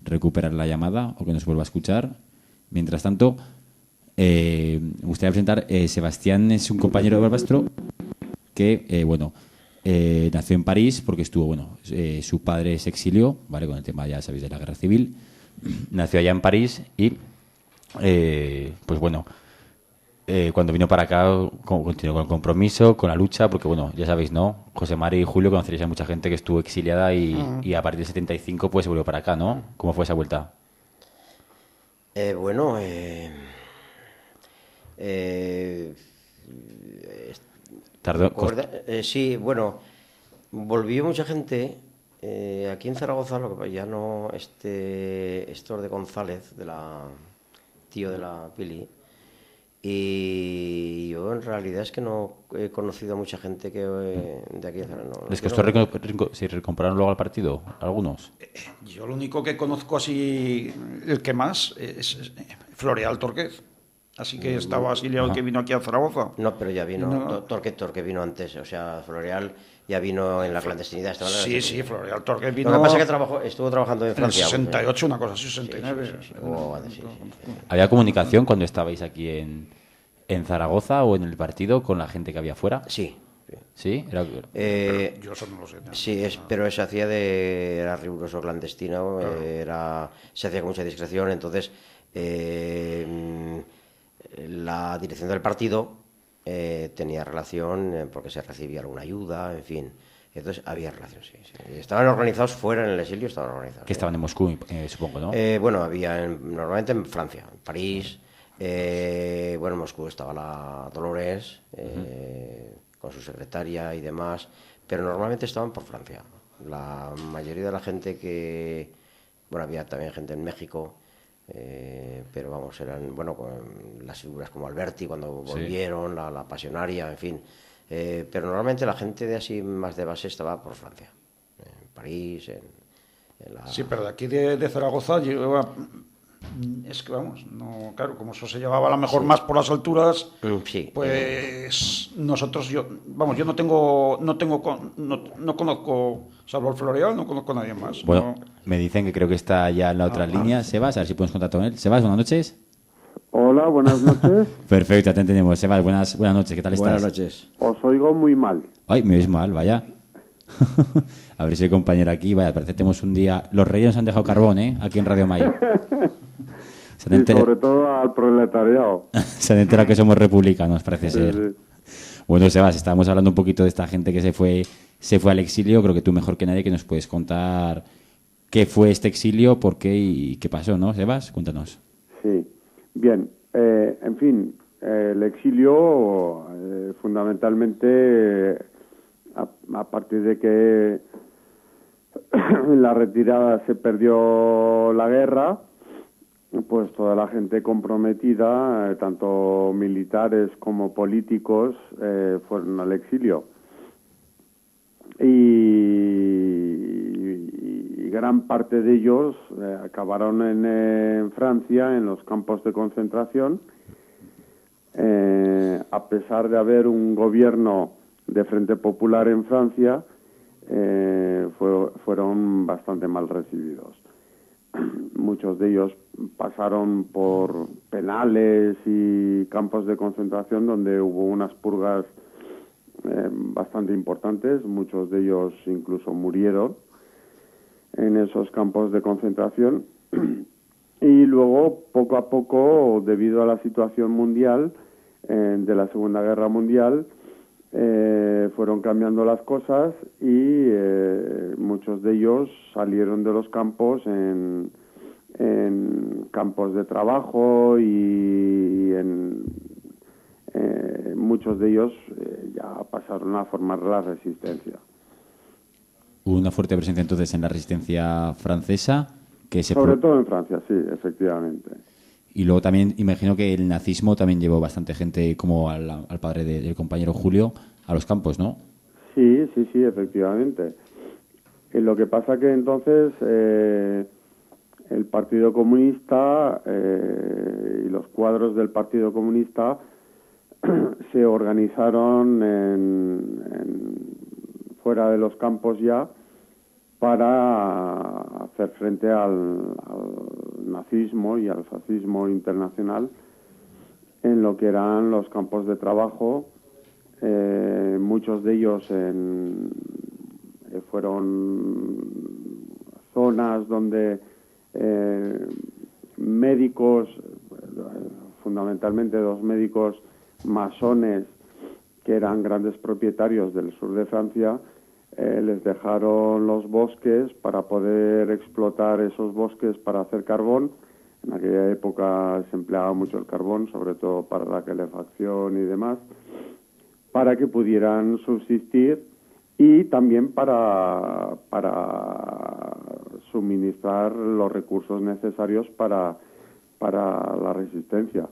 recuperar la llamada o que nos vuelva a escuchar. Mientras tanto, me gustaría presentar, Sebastián es un compañero de Barbastro que, nació en París porque estuvo, su padre se exilió, ¿vale? Con el tema, ya sabéis, de la guerra civil. Nació allá en París y, cuando vino para acá continuó con el compromiso, con la lucha, porque, ya sabéis, ¿no? José Mari y Julio conoceréis a mucha gente que estuvo exiliada y a partir del 75 pues se volvió para acá, ¿no? ¿Cómo fue esa vuelta? Tardó. Sí, bueno, volvió mucha gente. Aquí en Zaragoza, lo que ya no, Héctor de González, tío de la Pili. Y yo en realidad es que no he conocido a mucha gente que de aquí. ¿Les costó si recompraron luego al partido? ¿Algunos? Yo lo único que conozco así, el que más, es Floreal Torquez. Así que estaba exiliado el que vino aquí a Zaragoza. No, pero ya vino, Torquez vino antes, o sea, Floreal ya vino en la clandestinidad. Sí, Floreal Torquez vino. Lo que pasa es que estuvo trabajando en Francia. En el 68, una cosa así, 69. Sí. ¿Había comunicación cuando estabais aquí en Zaragoza o en el partido con la gente que había fuera? Sí. ¿Sí? Yo eso no lo sé. Sí, pero se hacía era riguroso clandestino, claro. Se hacía con mucha discreción, entonces la dirección del partido tenía relación porque se recibía alguna ayuda, en fin. Entonces había relación, sí. Estaban organizados fuera, en el exilio estaban organizados. Que estaban en Moscú, supongo, ¿no? Había normalmente en Francia, en París. En Moscú estaba la Dolores, con su secretaria y demás, pero normalmente estaban por Francia. La mayoría de la gente que... había también gente en México, pero eran, con las figuras como Alberti cuando volvieron, la Pasionaria, en fin. Pero normalmente la gente de así más de base estaba por Francia, en París, en la... Sí, pero de aquí de Zaragoza lleva... Es que no, claro, como eso se llevaba a lo mejor más por las alturas, pues nosotros, yo no conozco, salvo el Floreal, no conozco a nadie más. Bueno, me dicen que creo que está ya en la otra línea, Sebas, a ver si podemos contactar con él. Sebas, buenas noches. Hola, buenas noches. Perfecto, te entendemos. Sebas, buenas noches, ¿qué tal estás? Buenas noches. Os oigo muy mal. Ay, me oís mal, vaya. A ver si el compañero aquí, parece que tenemos un día... Los reyes nos han dejado carbón, aquí en Radio Mayo. Y sobre todo al proletariado. Se han enterado que somos republicanos, parece ser. Sí. Bueno, Sebas, estábamos hablando un poquito de esta gente que se fue al exilio. Creo que tú mejor que nadie que nos puedes contar qué fue este exilio, por qué y qué pasó, ¿no, Sebas? Cuéntanos. Sí, bien. En fin, el exilio fundamentalmente a partir de que en la retirada se perdió la guerra, pues toda la gente comprometida, tanto militares como políticos, fueron al exilio. Y gran parte de ellos acabaron en Francia, en los campos de concentración, a pesar de haber un gobierno de Frente Popular en Francia, fueron bastante mal recibidos. Muchos de ellos pasaron por penales y campos de concentración donde hubo unas purgas bastante importantes. Muchos de ellos incluso murieron en esos campos de concentración. Y luego, poco a poco, debido a la situación mundial de la Segunda Guerra Mundial, fueron cambiando las cosas y muchos de ellos salieron de los campos en campos de trabajo y muchos de ellos ya pasaron a formar la resistencia. Hubo una fuerte presencia entonces en la resistencia francesa. Sobre todo en Francia, sí, efectivamente. Y luego también imagino que el nazismo también llevó bastante gente, como al padre del compañero Julio, a los campos, ¿no? Sí, efectivamente. Lo que pasa que entonces el Partido Comunista y los cuadros del Partido Comunista se organizaron fuera de los campos ya para hacer frente al nazismo y al fascismo internacional en lo que eran los campos de trabajo. Muchos de ellos fueron zonas donde médicos, fundamentalmente 2 médicos masones que eran grandes propietarios del sur de Francia, les dejaron los bosques para poder explotar esos bosques para hacer carbón. En aquella época se empleaba mucho el carbón, sobre todo para la calefacción y demás, para que pudieran subsistir y también para suministrar los recursos necesarios para la resistencia.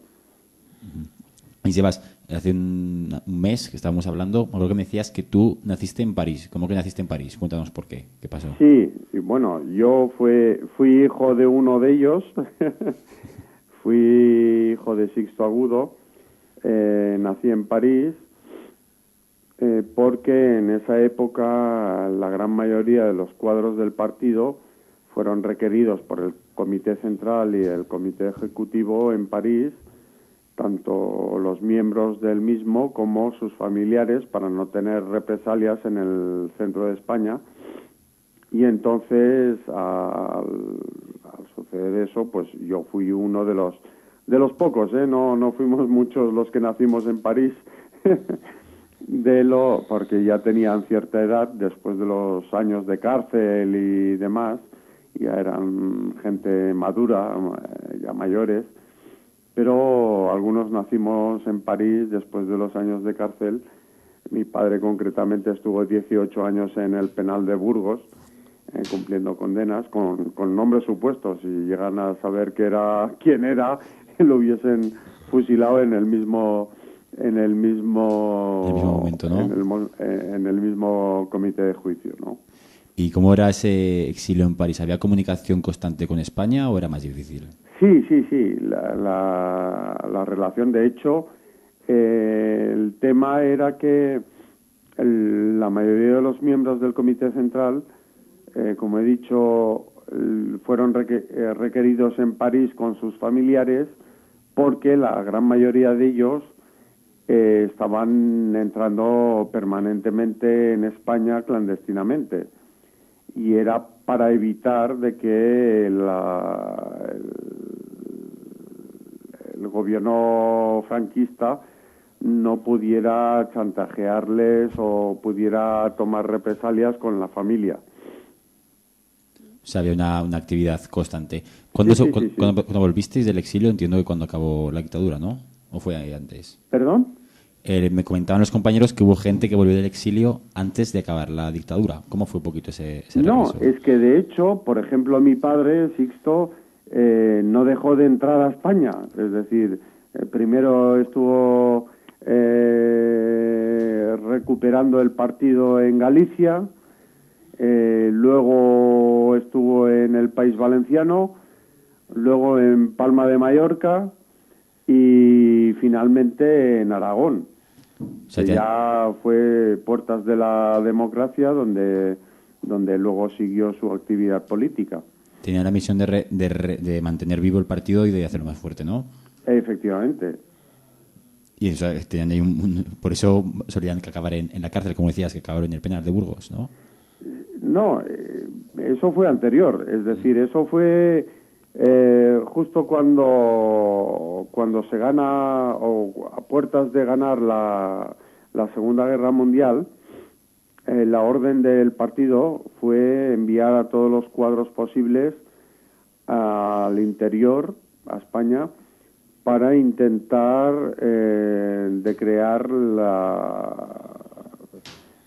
Y Sebas, hace un mes que estábamos hablando, creo que me decías que tú naciste en París. ¿Cómo que naciste en París? Cuéntanos por qué. ¿Qué pasó? Sí, y bueno, yo fui hijo de uno de ellos. Fui hijo de Sixto Agudo. Nací en París porque en esa época la gran mayoría de los cuadros del partido fueron requeridos por el Comité Central y el Comité Ejecutivo en París, tanto los miembros del mismo como sus familiares, para no tener represalias en el centro de España. Y entonces, al suceder eso, pues yo fui uno de los pocos, no fuimos muchos los que nacimos en París, porque ya tenían cierta edad, después de los años de cárcel y demás, ya eran gente madura, ya mayores. Pero algunos nacimos en París después de los años de cárcel. Mi padre concretamente estuvo 18 años en el penal de Burgos, cumpliendo condenas con nombres supuestos. Si llegan a saber quién era, lo hubiesen fusilado en el mismo momento, ¿no? En el mismo comité de juicio, ¿no? ¿Y cómo era ese exilio en París? ¿Había comunicación constante con España o era más difícil? Sí. La relación, de hecho, el tema era que la mayoría de los miembros del Comité Central, como he dicho, fueron requeridos en París con sus familiares, porque la gran mayoría de ellos estaban entrando permanentemente en España clandestinamente. Y era para evitar de que el gobierno franquista no pudiera chantajearles o pudiera tomar represalias con la familia. O sea, había una actividad constante. ¿Cuándo volvisteis del exilio? Entiendo que cuando acabó la dictadura, ¿no? ¿O fue ahí antes? ¿Perdón? Me comentaban los compañeros que hubo gente que volvió del exilio antes de acabar la dictadura. ¿Cómo fue un poquito ese No, regreso? es que de hecho, por ejemplo, mi padre, Sixto, no dejó de entrar a España. Es decir, primero estuvo recuperando el partido en Galicia, luego estuvo en el País Valenciano, luego en Palma de Mallorca y finalmente en Aragón. O sea, ya fue puertas de la democracia donde luego siguió su actividad política. Tenía la misión de mantener vivo el partido y de hacerlo más fuerte, ¿no? Efectivamente. Y eso, tenían ahí por eso solían que acabar en la cárcel, como decías, que acabaron en el penal de Burgos, ¿no? No, eso fue anterior. Es decir, eso fue justo cuando se gana, o a puertas de ganar la Segunda Guerra Mundial, la orden del partido fue enviar a todos los cuadros posibles al interior, a España, para intentar de crear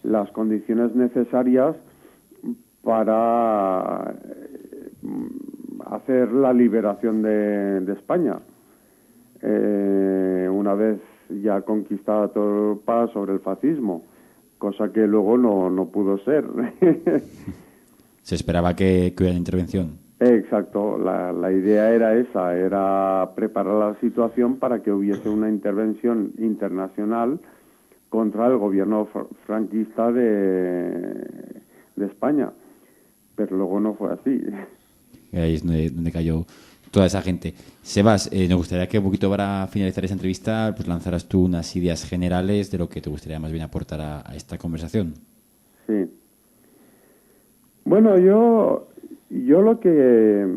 las condiciones necesarias para hacer la liberación de España. una vez ya conquistada toda Europa, sobre el fascismo, cosa que luego no pudo ser. Se esperaba que hubiera intervención. Exacto, la idea era esa, era preparar la situación para que hubiese una intervención internacional contra el gobierno franquista de España, pero luego no fue así. Ahí es donde cayó toda esa gente. Sebas, nos gustaría que un poquito para finalizar esta entrevista pues lanzaras tú unas ideas generales de lo que te gustaría más bien aportar a esta conversación. Sí. Bueno, yo lo que...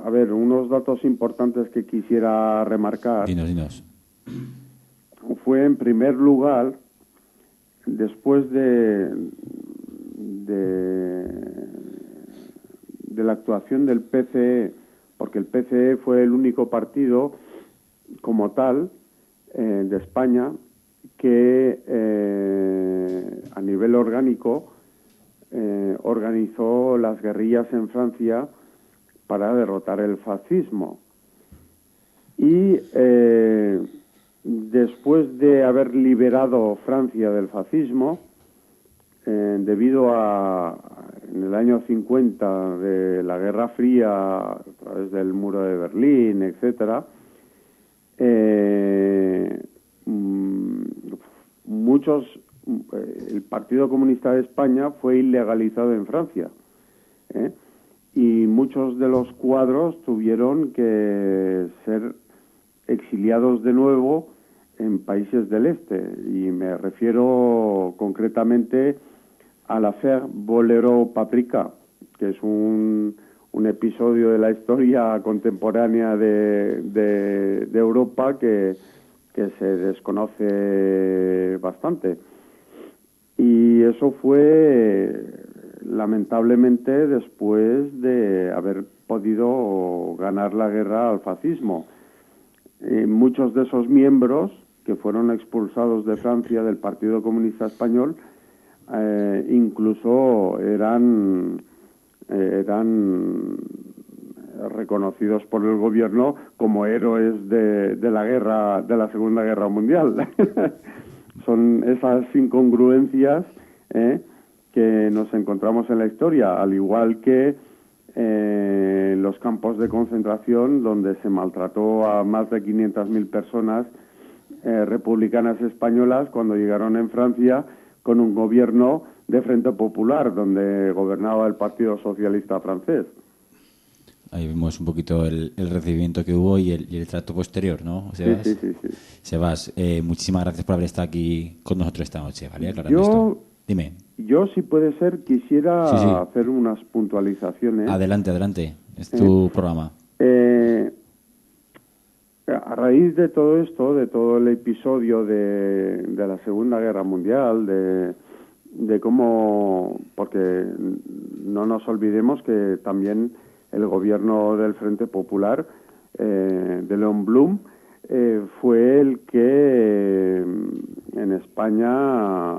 A ver, unos datos importantes que quisiera remarcar. Dinos. Fue, en primer lugar, después de la actuación del PCE, porque el PCE fue el único partido como tal de España que a nivel orgánico organizó las guerrillas en Francia para derrotar el fascismo. Y después de haber liberado Francia del fascismo, debido en el año 50 de la Guerra Fría, a través del muro de Berlín, etcétera, el Partido Comunista de España fue ilegalizado en Francia, y muchos de los cuadros tuvieron que ser exiliados de nuevo en países del este, y me refiero concretamente a la Affaire Bolero-Paprika, que es un episodio de la historia contemporánea de Europa que se desconoce bastante. Y eso fue, lamentablemente, después de haber podido ganar la guerra al fascismo. Muchos de esos miembros que fueron expulsados de Francia del Partido Comunista Español incluso eran reconocidos por el gobierno como héroes de la Segunda Guerra Mundial. Son esas incongruencias que nos encontramos en la historia, al igual que los campos de concentración, donde se maltrató a más de 500.000 personas republicanas españolas cuando llegaron en Francia con un gobierno de Frente Popular, donde gobernaba el Partido Socialista francés. Ahí vemos un poquito el recibimiento que hubo y el trato posterior, ¿no, Sebas? Sí. Sebas, muchísimas gracias por haber estado aquí con nosotros esta noche, ¿vale? Aclarando esto. Dime. Yo, si puede ser, quisiera hacer unas puntualizaciones. Adelante. Es tu programa. A raíz de todo esto, de todo el episodio de la Segunda Guerra Mundial, de cómo... Porque no nos olvidemos que también el gobierno del Frente Popular, de Leon Blum, fue el que en España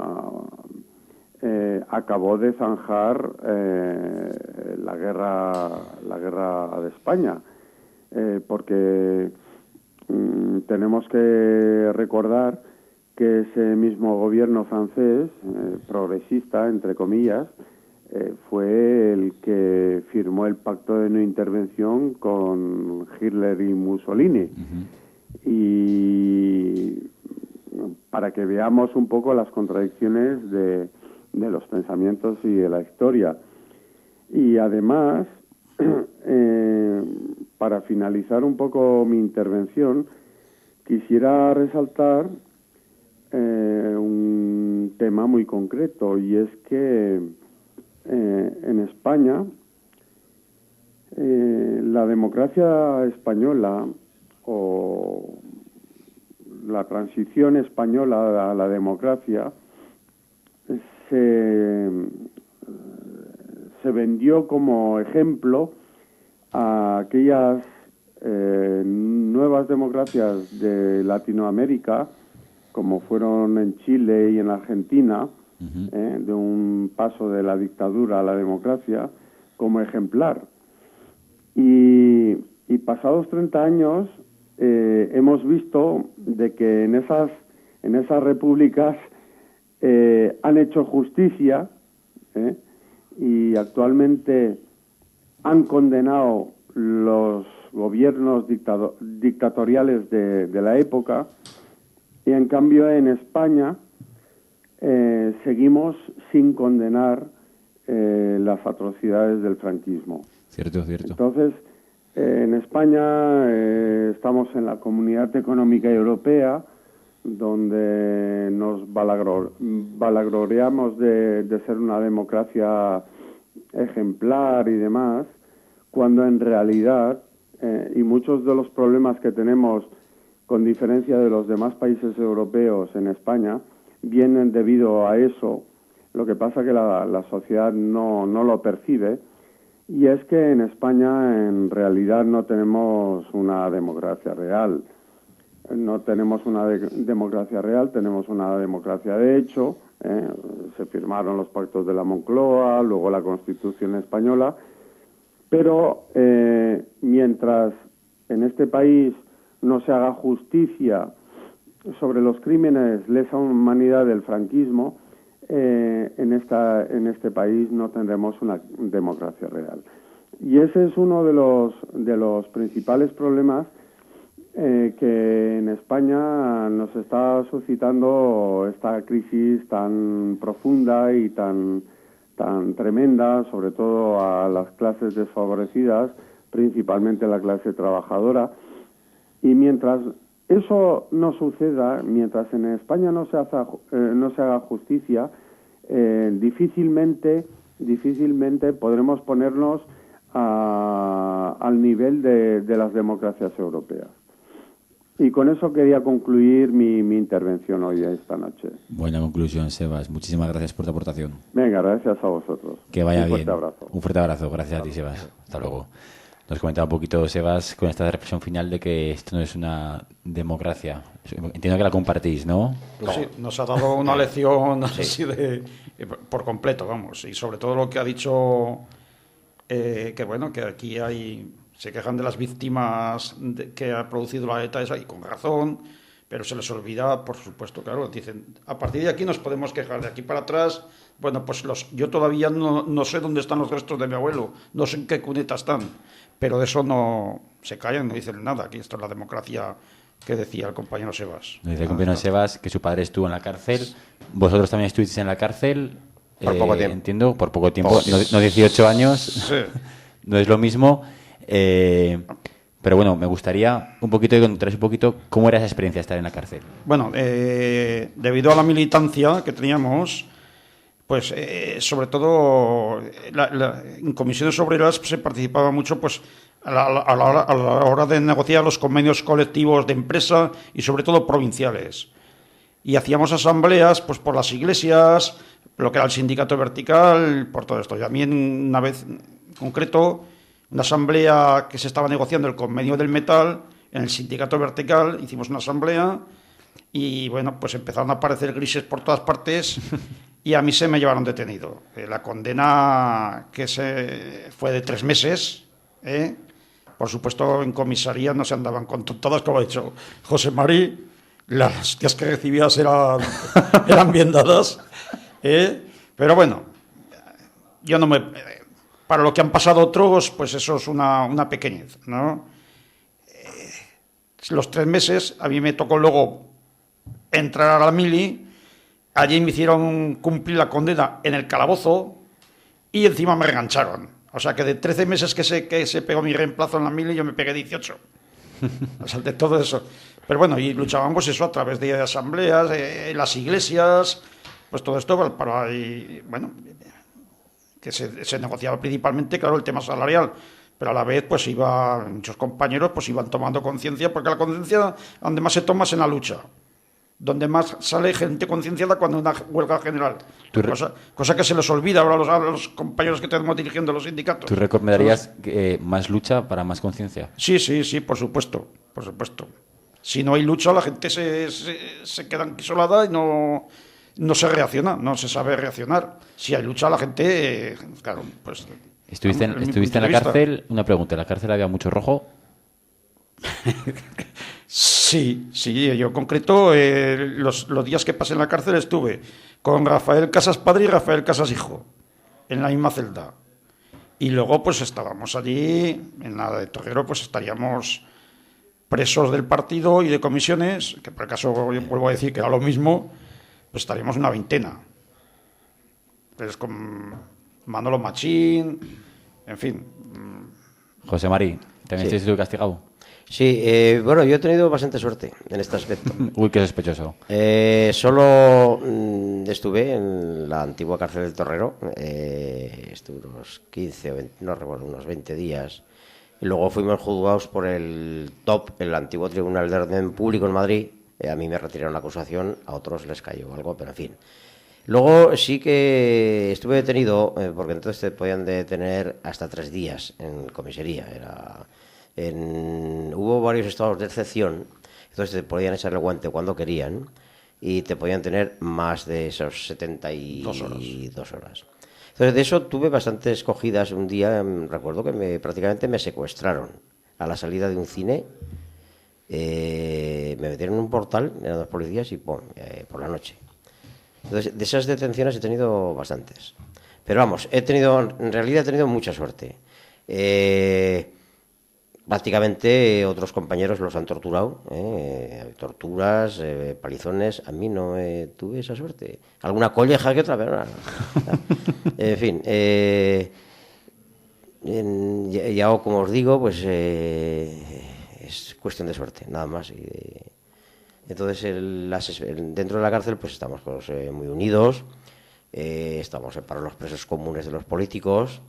acabó de zanjar la guerra de España, porque tenemos que recordar que ese mismo gobierno francés, progresista, entre comillas, fue el que firmó el pacto de no intervención con Hitler y Mussolini. Y para que veamos un poco las contradicciones de los pensamientos y de la historia. Y además, para finalizar un poco mi intervención, quisiera resaltar un tema muy concreto, y es que en España la democracia española, o la transición española a la democracia, se vendió como ejemplo a aquellas nuevas democracias de Latinoamérica, como fueron en Chile y en Argentina, de un paso de la dictadura a la democracia, como ejemplar. Y pasados 30 años, hemos visto de que en esas repúblicas han hecho justicia, y actualmente han condenado los gobiernos dictatoriales de la época, y en cambio en España seguimos sin condenar las atrocidades del franquismo. Cierto, cierto. Entonces, en España estamos en la Comunidad Económica Europea, donde nos valagloriamos de ser una democracia ejemplar y demás, cuando en realidad, y muchos de los problemas que tenemos con diferencia de los demás países europeos en España, vienen debido a eso. Lo que pasa que la sociedad no lo percibe, y es que en España en realidad no tenemos una democracia real. No tenemos una democracia real, tenemos una democracia de hecho. Se firmaron los pactos de la Moncloa, luego la Constitución española, pero mientras en este país no se haga justicia sobre los crímenes lesa humanidad del franquismo, en este país no tendremos una democracia real. Y ese es uno de los principales problemas que en España nos está suscitando esta crisis tan profunda y tan tremenda, sobre todo a las clases desfavorecidas, principalmente la clase trabajadora. Y mientras eso no suceda, mientras en España no se haga justicia, difícilmente podremos ponernos al nivel de las democracias europeas. Y con eso quería concluir mi intervención hoy, esta noche. Buena conclusión, Sebas. Muchísimas gracias por tu aportación. Venga, gracias a vosotros. Que vaya bien. Un fuerte abrazo. Un fuerte abrazo. Gracias a ti, Sebas. Hasta luego. Nos comentaba un poquito, Sebas, con esta reflexión final de que esto no es una democracia. Entiendo que la compartís, ¿no? Sí, nos ha dado una lección así por completo, vamos. Y sobre todo lo que ha dicho, que bueno, que aquí se quejan de las víctimas que ha producido la ETA, y con razón, pero se les olvida, por supuesto, claro, dicen, a partir de aquí nos podemos quejar, de aquí para atrás, bueno, pues yo todavía no sé dónde están los restos de mi abuelo, no sé en qué cuneta están, pero de eso no se callan, no dicen nada. Aquí esto es la democracia que decía el compañero Sebas. Dice el compañero Sebas que su padre estuvo en la cárcel, vosotros también estuvisteis en la cárcel, por poco tiempo. Entiendo, por poco tiempo, no 18 años, sí. No es lo mismo. Pero bueno, me gustaría un poquito que contarais un poquito cómo era esa experiencia de estar en la cárcel. Bueno, debido a la militancia que teníamos, pues sobre todo en comisiones obreras se participaba mucho, pues a la hora de negociar los convenios colectivos de empresa y sobre todo provinciales. Y hacíamos asambleas, pues por las iglesias, lo que era el sindicato vertical, por todo esto. Y a mí una vez en concreto, una asamblea que se estaba negociando el convenio del metal en el sindicato vertical, hicimos una asamblea y bueno, pues empezaron a aparecer grises por todas partes y a mí se me llevaron detenido. La condena fue de 3 meses, por supuesto en comisaría no se andaban con tontadas, como ha dicho José Mari, las hostias que recibías eran bien dadas, pero bueno, yo no me... Para lo que han pasado otros, pues eso es una pequeñez, ¿no? Los 3 meses, a mí me tocó luego entrar a la mili, allí me hicieron cumplir la condena en el calabozo y encima me regancharon. O sea que de 13 meses que se pegó mi reemplazo en la mili, yo me pegué 18. O sea, de todo eso. Pero bueno, y luchábamos eso a través de asambleas, las iglesias, pues todo esto bueno, que se negociaba principalmente, claro, el tema salarial, pero a la vez pues muchos compañeros pues iban tomando conciencia, porque la conciencia donde más se toma es en la lucha, donde más sale gente concienciada cuando hay una huelga general, cosa que se les olvida ahora a los compañeros que tenemos dirigiendo los sindicatos. ¿Tú recomendarías más lucha para más conciencia? Sí, por supuesto. Si no hay lucha, la gente se queda isolada y no se reacciona, no se sabe reaccionar. Si hay lucha, la gente, claro, pues... ¿Estuviste en la cárcel? Una pregunta, ¿en la cárcel había mucho rojo? Sí, yo en concreto los días que pasé en la cárcel estuve con Rafael Casas padre y Rafael Casas hijo, en la misma celda. Y luego pues estábamos allí, en la de Torrero pues estaríamos presos del partido y de comisiones, que por acaso vuelvo a decir que era lo mismo, pues estaríamos una veintena. Pues con Manolo Machín, en fin. José Mari, ¿también estás castigado? Sí, bueno, yo he tenido bastante suerte en este aspecto. Uy, qué sospechoso. Solo estuve en la antigua cárcel del Torrero, estuve unos 15 o 20, no recuerdo, unos 20 días. Y luego fuimos juzgados por el TOP, el antiguo Tribunal de Orden Público en Madrid. A mí me retiraron la acusación, a otros les cayó algo, pero en fin. Luego sí que estuve detenido, porque entonces te podían detener hasta 3 días en comisaría. Hubo varios estados de excepción, entonces te podían echar el guante cuando querían y te podían tener más de esos 72 horas. Entonces de eso tuve bastantes cogidas. Un día recuerdo que prácticamente me secuestraron a la salida de un cine, me metieron en un portal, eran 2 policías y por la noche. Entonces de esas detenciones he tenido bastantes, pero vamos, en realidad he tenido mucha suerte. Prácticamente otros compañeros los han torturado, torturas, palizones. A mí no tuve esa suerte. Alguna colleja que otra, pero no. En fin, ya como os digo, pues es cuestión de suerte, nada más. Entonces, dentro de la cárcel, pues estamos muy unidos, estamos para los presos comunes de los políticos.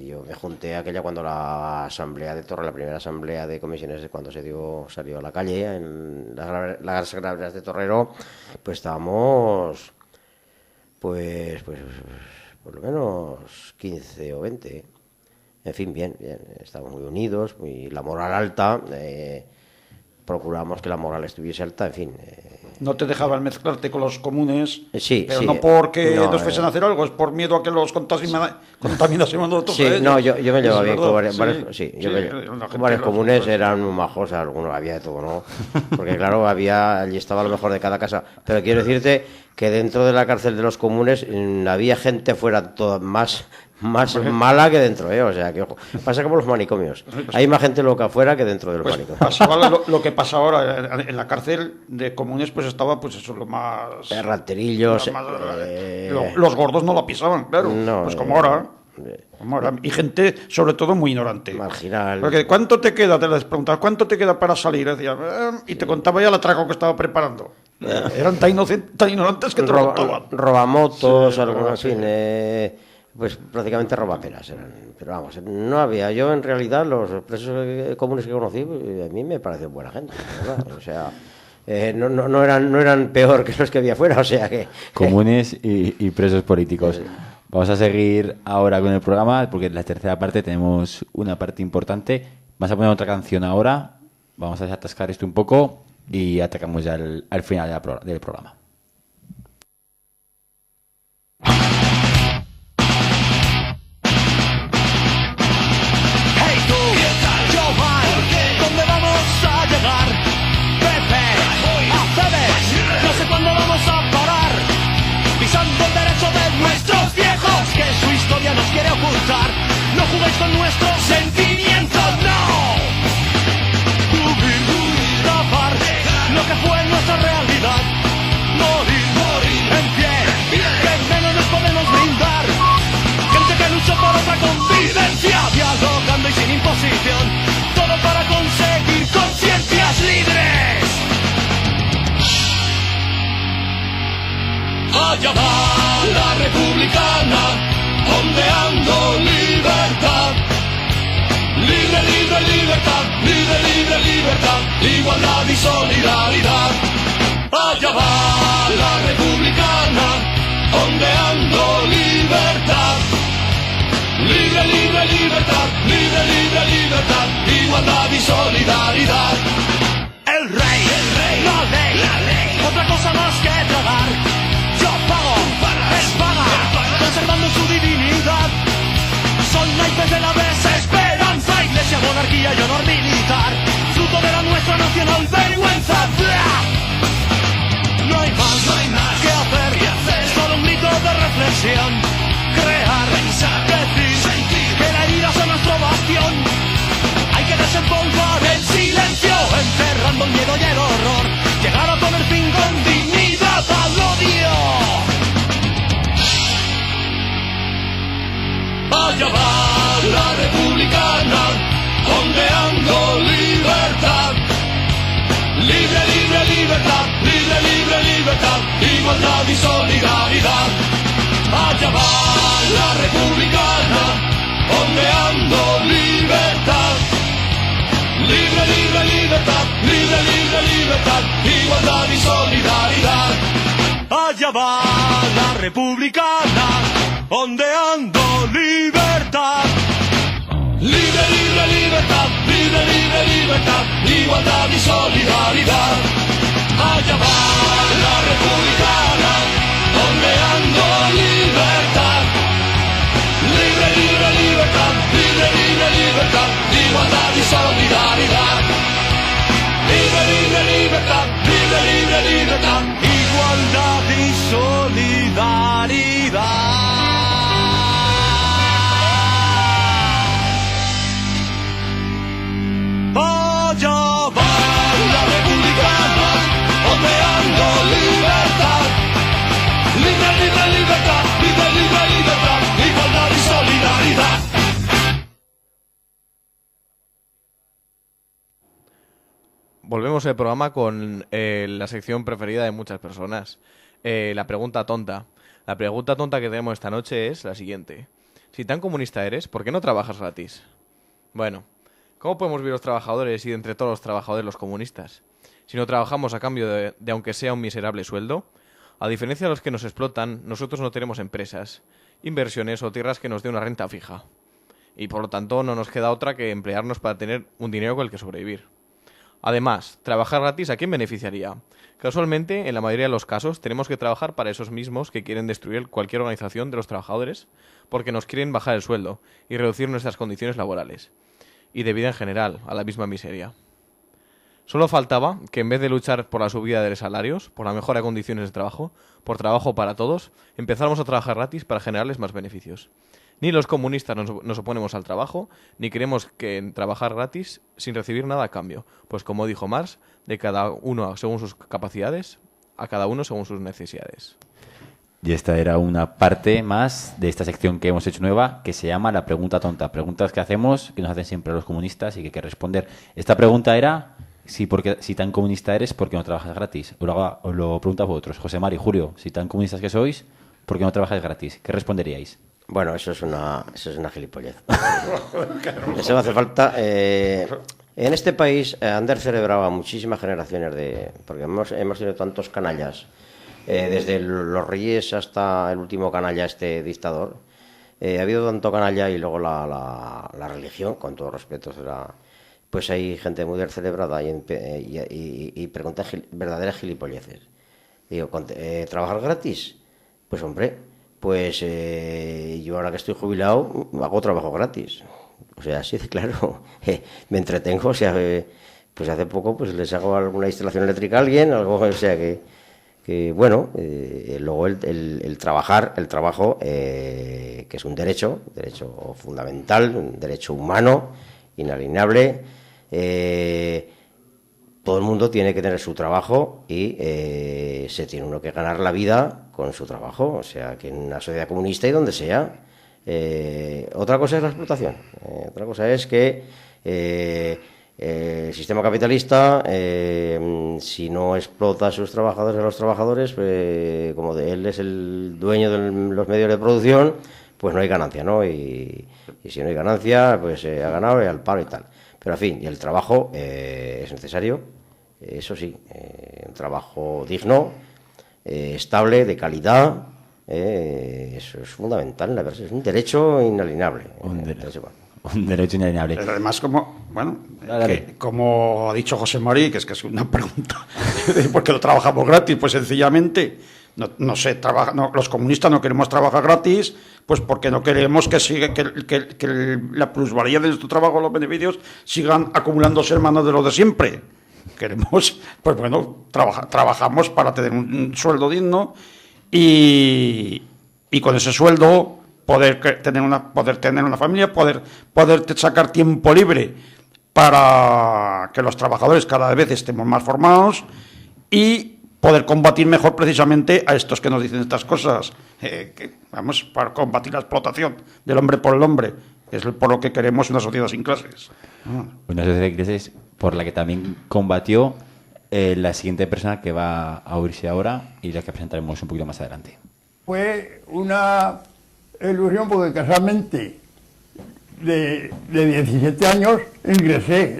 Yo me junté aquella cuando la asamblea de Torre, la primera asamblea de comisiones, cuando salió a la calle en las graveras de Torrero, pues estábamos pues por lo menos 15 o 20. En fin, bien, estamos muy unidos, la moral alta, procuramos que la moral estuviese alta, en fin. No te dejaban mezclarte con los comunes, sí, pero sí, no porque nos fuesen a hacer algo, es por miedo a que los contaminásemos nosotros. Sí, no, yo me llevaba bien con varios comunes, eran muy majos, algunos había de todo, ¿no? Porque claro, allí estaba lo mejor de cada casa. Pero quiero decirte que dentro de la cárcel de los comunes había gente fuera toda más mala que dentro, o sea, que ojo, pasa como los manicomios. Hay más gente loca afuera que dentro de los manicomios. Pasaba lo que pasa ahora en la cárcel de comunes, pues estaba, pues eso, lo más... Raterillos. Los gordos no la pisaban, claro. No, pues como ahora. Y gente, sobre todo, muy ignorante. Marginal. Porque ¿cuánto te queda? Te les preguntabas, ¿cuánto te queda para salir? Decía, y te contaba ya el atraco que estaba preparando. Eran tan ignorantes que te lo contaban. Robamotos, algunos, en fin... Pues prácticamente robaperas eran. Pero vamos, no había. Yo en realidad los presos comunes que conocí, a mí me parecen buena gente, ¿verdad? O sea, no eran peor que los que había afuera, o sea que... Comunes y presos políticos. Vamos a seguir ahora con el programa, porque en la tercera parte tenemos una parte importante. Vamos a poner otra canción ahora, vamos a desatascar esto un poco y atacamos ya al final del programa. Nos quiere ocultar, no juguéis con nuestros sentimientos, no. Cubrir, tapar lo que fue nuestra realidad, morir en pie, que menos nos podemos brindar. Gente que luchó por otra convivencia, dialogando y sin imposición, todo para conseguir conciencias libres. Allá va la republicana, ondeando libertad, libre, libre, libertad, libre, libre, libertad, igualdad y solidaridad. Allá va la republicana, ondeando libertad, libre, libre, libertad, libre, libre, libertad, igualdad y solidaridad. El rey, la ley, otra cosa más que tragar. Yo pago, es paga, conservando su divinidad. Son naipes de la desesperanza, iglesia, monarquía y honor militar. libertad, libre, libre, libertad, igualdad y solidaridad. Allá va la republicana, ondeando libertad. Libre, libre, libertad, libre, libre, libertad, igualdad y solidaridad. Allá va la republicana, ondeando libertad. Libre, libre, libertad, libre, libre, libertad, igualdad y solidaridad. Libre, libre, libertad, libre, libre, libertad, igualdad y solidaridad. Allá va la republicana, ondeando libertad. Libre, libre, libertad, libre, libre, libertad, igualdad y solidaridad. Volvemos al programa con la sección preferida de muchas personas, la pregunta tonta. La pregunta tonta que tenemos esta noche es la siguiente. Si tan comunista eres, ¿por qué no trabajas gratis? Bueno, ¿cómo podemos vivir los trabajadores y de entre todos los trabajadores los comunistas? Si no trabajamos a cambio de aunque sea un miserable sueldo. A diferencia de los que nos explotan, nosotros no tenemos empresas, inversiones o tierras que nos dé una renta fija. Y por lo tanto no nos queda otra que emplearnos para tener un dinero con el que sobrevivir. Además, trabajar gratis, ¿a quién beneficiaría? Casualmente, en la mayoría de los casos, tenemos que trabajar para esos mismos que quieren destruir cualquier organización de los trabajadores porque nos quieren bajar el sueldo y reducir nuestras condiciones laborales y de vida en general, a la misma miseria. Solo faltaba que en vez de luchar por la subida de salarios, por la mejora de condiciones de trabajo, por trabajo para todos, empezáramos a trabajar gratis para generarles más beneficios. Ni los comunistas nos oponemos al trabajo, ni queremos que trabajar gratis sin recibir nada a cambio, pues como dijo Marx, de cada uno según sus capacidades, a cada uno según sus necesidades. Y esta era una parte más de esta sección que hemos hecho nueva, que se llama la pregunta tonta. Preguntas que hacemos, que nos hacen siempre los comunistas y que hay que responder. Esta pregunta era, si tan comunista eres, ¿por qué no trabajas gratis? Os lo pregunto a vosotros, José Mari, Julio, si tan comunistas que sois, ¿por qué no trabajáis gratis? ¿Qué responderíais? Bueno, eso es una gilipollez. Eso no hace falta. En este país han descerebrado muchísimas generaciones porque hemos tenido tantos canallas, desde los reyes hasta el último canalla, este dictador. Ha habido tanto canalla y luego la religión, con todo respeto, pues hay gente muy descerebrada y pregunta verdaderas gilipolleces. Digo, ¿trabajar gratis? Pues hombre, pues yo ahora que estoy jubilado hago trabajo gratis. O sea, sí, claro, me entretengo. O sea, pues hace poco pues les hago alguna instalación eléctrica a alguien, algo, o sea que bueno, luego el trabajo, que es un derecho fundamental, un derecho humano, inalienable. Todo el mundo tiene que tener su trabajo y se tiene uno que ganar la vida con su trabajo, o sea, que en una sociedad comunista y donde sea. Otra cosa es la explotación, otra cosa es que el sistema capitalista, si no explota a sus trabajadores, pues, como él es el dueño de los medios de producción, pues no hay ganancia, ¿no? Y si no hay ganancia, pues ha ganado y al paro y tal. Pero en fin, y el trabajo es necesario, eso sí, un trabajo digno, estable, de calidad, eso es fundamental, la verdad, es un derecho inalienable. Un derecho inalienable. Pero además, como ha dicho José Mari, que es una pregunta, ¿por qué lo trabajamos gratis? Pues sencillamente, los comunistas no queremos trabajar gratis, pues porque no queremos que la plusvalía de nuestro trabajo, los beneficios, sigan acumulándose en manos de los de siempre. Queremos, pues bueno, trabajamos para tener un sueldo digno y con ese sueldo poder tener una familia, poder sacar tiempo libre para que los trabajadores cada vez estemos más formados y poder combatir mejor precisamente a estos que nos dicen estas cosas, para combatir la explotación del hombre por el hombre, que es por lo que queremos una sociedad sin clases. Una sociedad sin clases por la que también combatió la siguiente persona que va a oírse ahora y la que presentaremos un poquito más adelante. Fue una ilusión porque casualmente de 17 años ingresé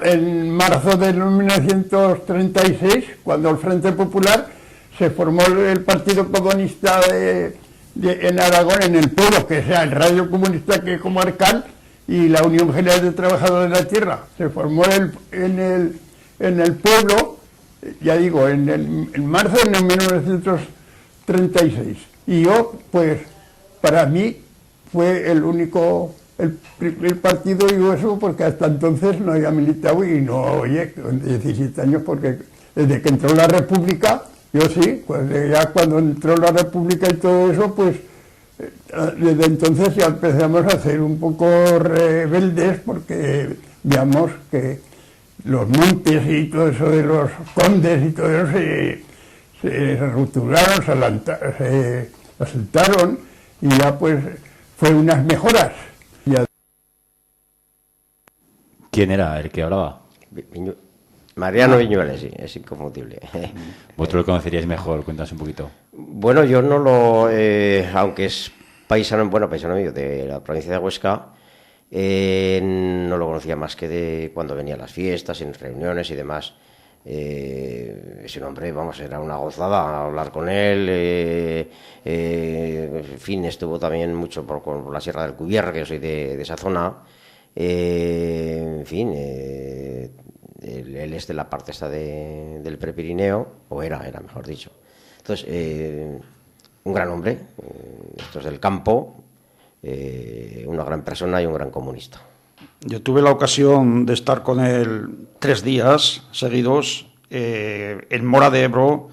en marzo de 1936, cuando el Frente Popular se formó el Partido Comunista en Aragón, en el pueblo, que sea el Radio Comunista que comarcal, y la Unión General de Trabajadores de la Tierra. Se formó en el pueblo, ya digo, en marzo de 1936. Y yo, pues, para mí fue el único, el partido, digo eso, porque hasta entonces no había militado y no, oye, con 17 años, porque desde que entró la República, yo sí, pues ya cuando entró la República y todo eso, pues desde entonces ya empezamos a ser un poco rebeldes, porque veamos que los montes y todo eso de los condes y todo eso se rupturaron, se asentaron y ya pues fue unas mejoras. ¿Quién era el que hablaba? Mariano Viñuales, sí, es inconfundible. Vosotros lo conoceríais mejor, cuéntanos un poquito. Bueno, yo no lo... aunque es paisano mío de la provincia de Huesca, no lo conocía más que de cuando venía a las fiestas, en reuniones y demás. Ese hombre, vamos, era una gozada hablar con él. En fin, estuvo también mucho por la Sierra del Cubierre, que yo soy de esa zona. En fin, él es de la parte esta del Prepirineo, o era mejor dicho. Entonces, un gran hombre, esto es del campo, una gran persona y un gran comunista. Yo tuve la ocasión de estar con él 3 días seguidos en Mora de Ebro,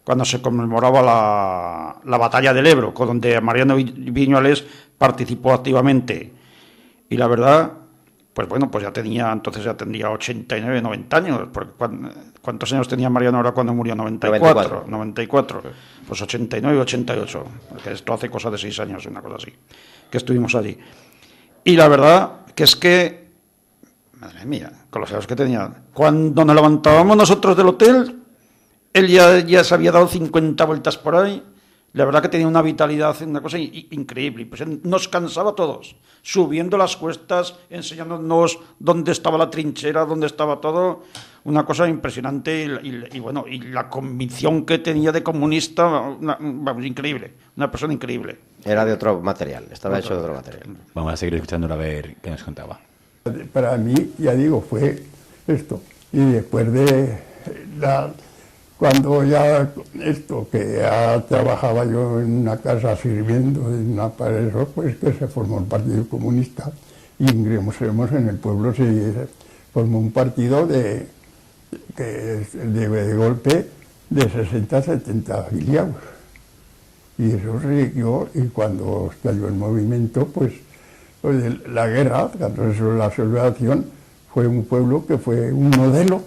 cuando se conmemoraba la batalla del Ebro, con donde Mariano Viñuales participó activamente. Y la verdad, pues bueno, pues ya tendría 89, 90 años. Porque ¿cuántos años tenía Mariano ahora cuando murió? 94. Pues 89, 88. Porque esto hace cosa de 6 años, una cosa así, que estuvimos allí. Y la verdad que es que, madre mía, con los años que tenía, cuando nos levantábamos nosotros del hotel, él ya se había dado 50 vueltas por ahí. La verdad que tenía una vitalidad, una cosa increíble. Pues él nos cansaba a todos, subiendo las cuestas, enseñándonos dónde estaba la trinchera, dónde estaba todo. Una cosa impresionante y bueno, y la convicción que tenía de comunista, vamos, increíble. Una persona increíble. Era de otro material, estaba hecho de otro material. Vamos a seguir escuchándolo a ver qué nos contaba. Para mí, ya digo, fue esto. Y después de cuando ya que ya trabajaba yo en una casa sirviendo, para eso, pues que se formó el Partido Comunista y ingresamos en el pueblo, se formó un partido de golpe de 60, 70 afiliados. Y eso siguió, y cuando estalló el movimiento, pues la guerra, cuando eso, la sublevación, fue un pueblo que fue un modelo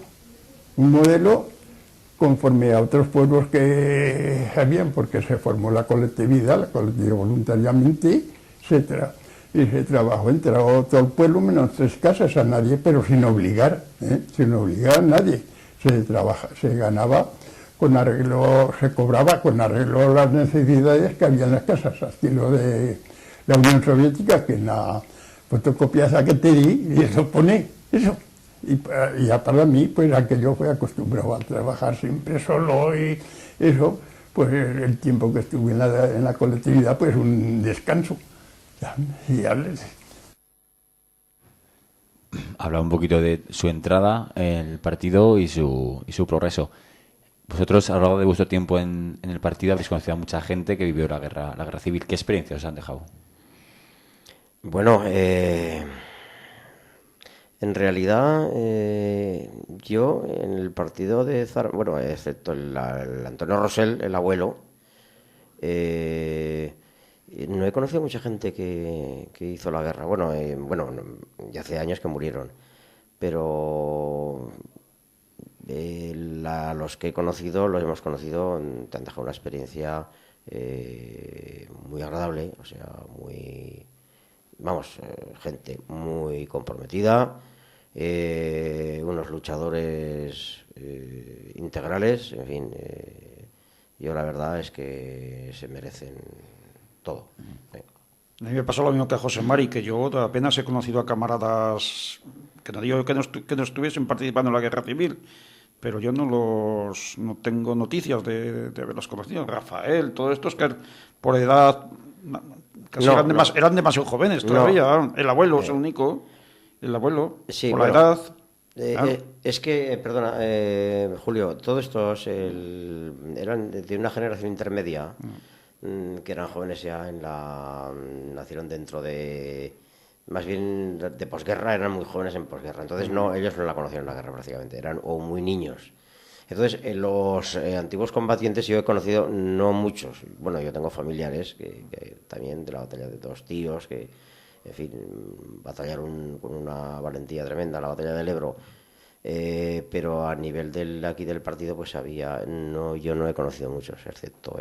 conforme a otros pueblos que habían, porque se formó la colectividad voluntariamente, etcétera. Y se trabajó, entró todo el pueblo, menos 3 casas, a nadie, pero sin obligar a nadie. Se ganaba con arreglo, se cobraba con arreglo a las necesidades que había en las casas, a estilo de la Unión Soviética, que en la fotocopia esa que te di, y eso pone, eso. Y ya para mí, pues aquello fue acostumbrado a trabajar siempre solo y eso, pues el tiempo que estuve en la colectividad, pues un descanso. Habla un poquito de su entrada en el partido y su progreso. Vosotros, a lo largo de vuestro tiempo en el partido, habéis conocido a mucha gente que vivió la guerra civil. ¿Qué experiencias os han dejado? Bueno, en realidad, yo en el partido de bueno, excepto el Antonio Rosell, el abuelo, no he conocido mucha gente que hizo la guerra. Bueno, ya hace años que murieron, pero los que he conocido, los hemos conocido, te han dejado una experiencia muy agradable, o sea, gente muy comprometida, unos luchadores integrales, en fin, yo la verdad es que se merecen todo. A mí me pasó lo mismo que a José Mari, que yo apenas he conocido a camaradas, que no digo que no estuviesen participando en la guerra civil, pero yo no tengo noticias de haberlos conocido. Rafael, todos estos que por edad casi eran demasiado jóvenes todavía. El abuelo es el único, el abuelo, sí, por la edad. Es que, perdona, Julio, todos estos eran de una generación intermedia, que eran jóvenes ya nacieron dentro de, más bien de posguerra, eran muy jóvenes en posguerra. Entonces ellos no la conocieron la guerra prácticamente, eran o muy niños. Entonces, los antiguos combatientes yo he conocido, no muchos. Bueno, yo tengo familiares que también de la batalla de dos tíos, que, en fin, batallaron con una valentía tremenda, la batalla del Ebro. Pero a nivel aquí del partido, pues yo no he conocido muchos, excepto,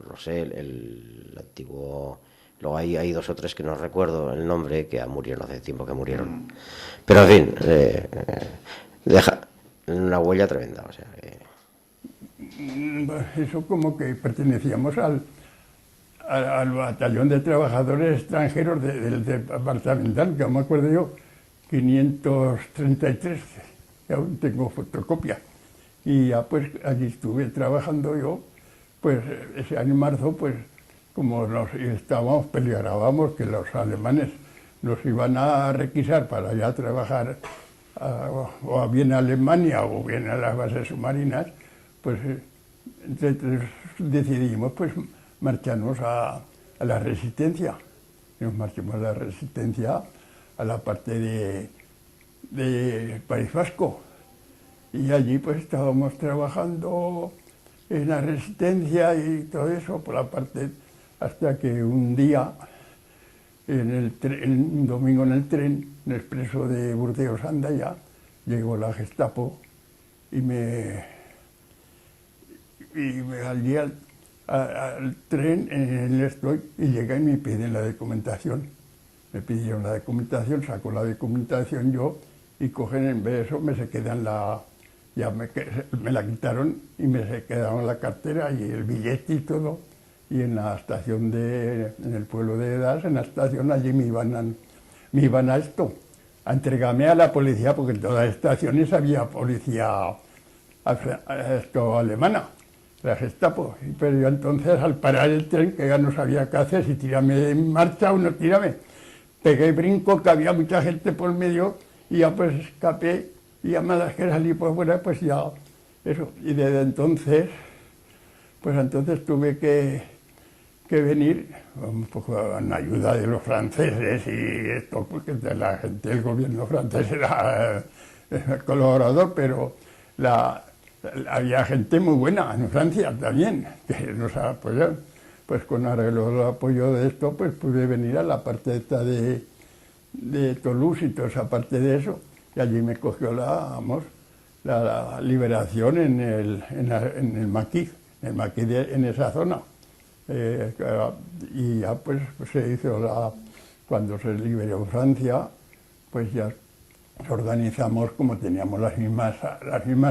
no sé, el antiguo... Luego hay dos o tres que no recuerdo el nombre, que murieron hace tiempo que murieron. Pero, en fin, deja una huella tremenda, o sea... Eso como que pertenecíamos al batallón de trabajadores extranjeros del departamental, que aún me acuerdo yo, 533, que aún tengo fotocopia. Y ya pues allí estuve trabajando yo, pues ese año en marzo, pues como estábamos, peligrábamos que los alemanes nos iban a requisar para ya trabajar o bien a Alemania o bien a las bases submarinas, pues decidimos pues marcharnos a la Resistencia. Nos marchamos a la Resistencia, a la parte de País Vasco. Y allí pues estábamos trabajando en la Resistencia y todo eso por la parte, hasta que un día, un domingo en el tren, en el expreso de Burdeos-Hendaya, llegó la Gestapo y allí al tren en el estoy y llega y me piden la documentación. Me pidieron la documentación, saco la documentación yo y cogen, en vez de eso me se quedan me la quitaron y me se quedaron la cartera y el billete y todo. Y en la estación en el pueblo de Das, en la estación allí me iban a entregarme a la policía, porque en todas las estaciones había policía alemana, la Gestapo. Pero yo entonces, al parar el tren, que ya no sabía qué hacer, si tirarme en marcha o no tirarme, pegué brinco, que había mucha gente por medio, y ya pues escapé, y ya más que salí por fuera, pues ya, eso. Y desde entonces, pues entonces tuve que venir un poco en ayuda de los franceses y esto, porque la gente del gobierno francés era colaborador, pero había gente muy buena en Francia también, que nos apoyaron. Pues con arreglo del apoyo de esto, pues pude venir a la parte esta de Toulouse y toda esa parte de eso, y allí me cogió la liberación en el Maquis, en esa zona. Y ya pues se hizo cuando se liberó Francia, pues ya organizamos, como teníamos las mismas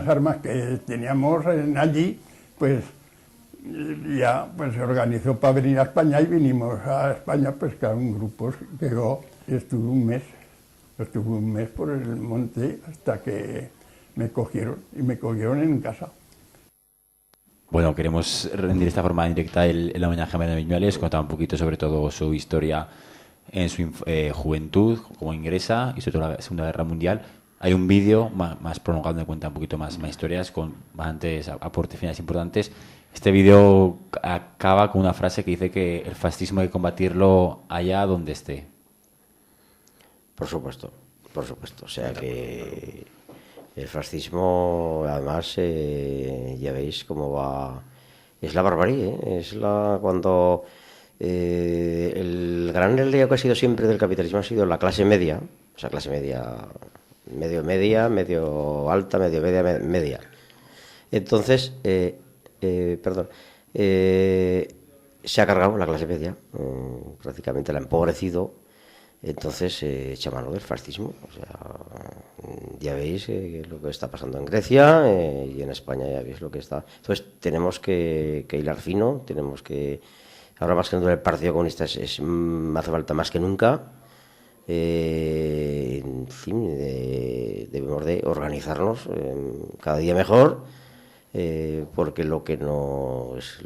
armas que teníamos allí, pues ya pues se organizó para venir a España y vinimos a España, pues cada un grupo llegó y estuve un mes por el monte hasta que me cogieron en casa. Bueno, queremos rendir de esta forma directa el homenaje a Mariano Viñuales, contar un poquito sobre todo su historia en su juventud, cómo ingresa y sobre todo la Segunda Guerra Mundial. Hay un vídeo más prolongado donde cuenta un poquito más historias con bastantes aportes finales importantes. Este vídeo acaba con una frase que dice que el fascismo hay que combatirlo allá donde esté. Por supuesto. O sea que el fascismo, además, ya veis cómo va. Es la barbarie, ¿eh? Cuando el gran lío que ha sido siempre del capitalismo ha sido la clase media, o sea, clase media, medio alta, media. Entonces, se ha cargado la clase media, prácticamente la ha empobrecido. Entonces echa mano del fascismo. O sea, ya veis lo que está pasando en Grecia y en España ya veis lo que está. Entonces tenemos que hilar fino, tenemos que Ahora más que nunca el Partido Comunista hace falta más que nunca. En fin, debemos de organizarnos cada día mejor, porque lo que no es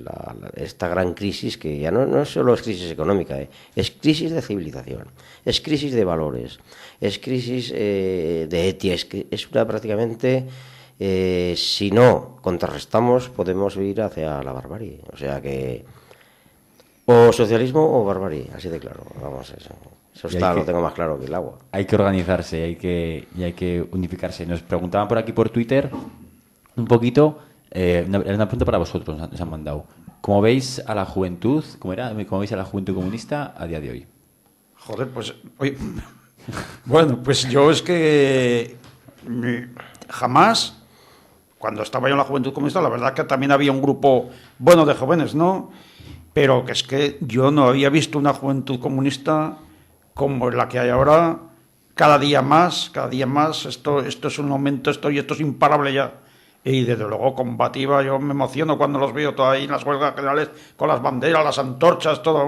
esta gran crisis, que ya no solo es crisis económica, es crisis de civilización, es crisis de valores, es crisis de ética, es una prácticamente, si no contrarrestamos, podemos ir hacia la barbarie. O sea que o socialismo o barbarie, así de claro. Vamos, eso está, lo tengo más claro que el agua. Hay que organizarse, hay que unificarse. Nos preguntaban por aquí por Twitter un poquito, una pregunta para vosotros, nos han mandado. ¿Cómo veis a la juventud, cómo veis a la juventud comunista a día de hoy? Joder, pues oye, bueno, pues yo es que jamás, cuando estaba yo en la juventud comunista, la verdad que también había un grupo bueno de jóvenes, ¿no? Pero que es que yo no había visto una juventud comunista como la que hay ahora, cada día más, esto es un aumento, esto es imparable ya. Y desde luego combativa, yo me emociono cuando los veo todos ahí en las huelgas generales, con las banderas, las antorchas, todo,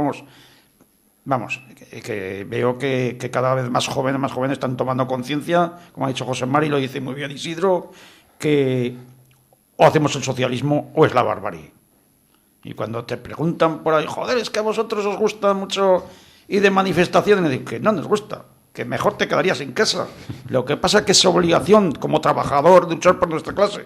vamos, que veo que cada vez más jóvenes están tomando conciencia, como ha dicho José Mari, lo dice muy bien Isidro, que o hacemos el socialismo o es la barbarie. Y cuando te preguntan por ahí, joder, es que a vosotros os gusta mucho ir de manifestaciones, digo que no nos gusta, que mejor te quedarías en casa. Lo que pasa es que es obligación como trabajador de luchar por nuestra clase,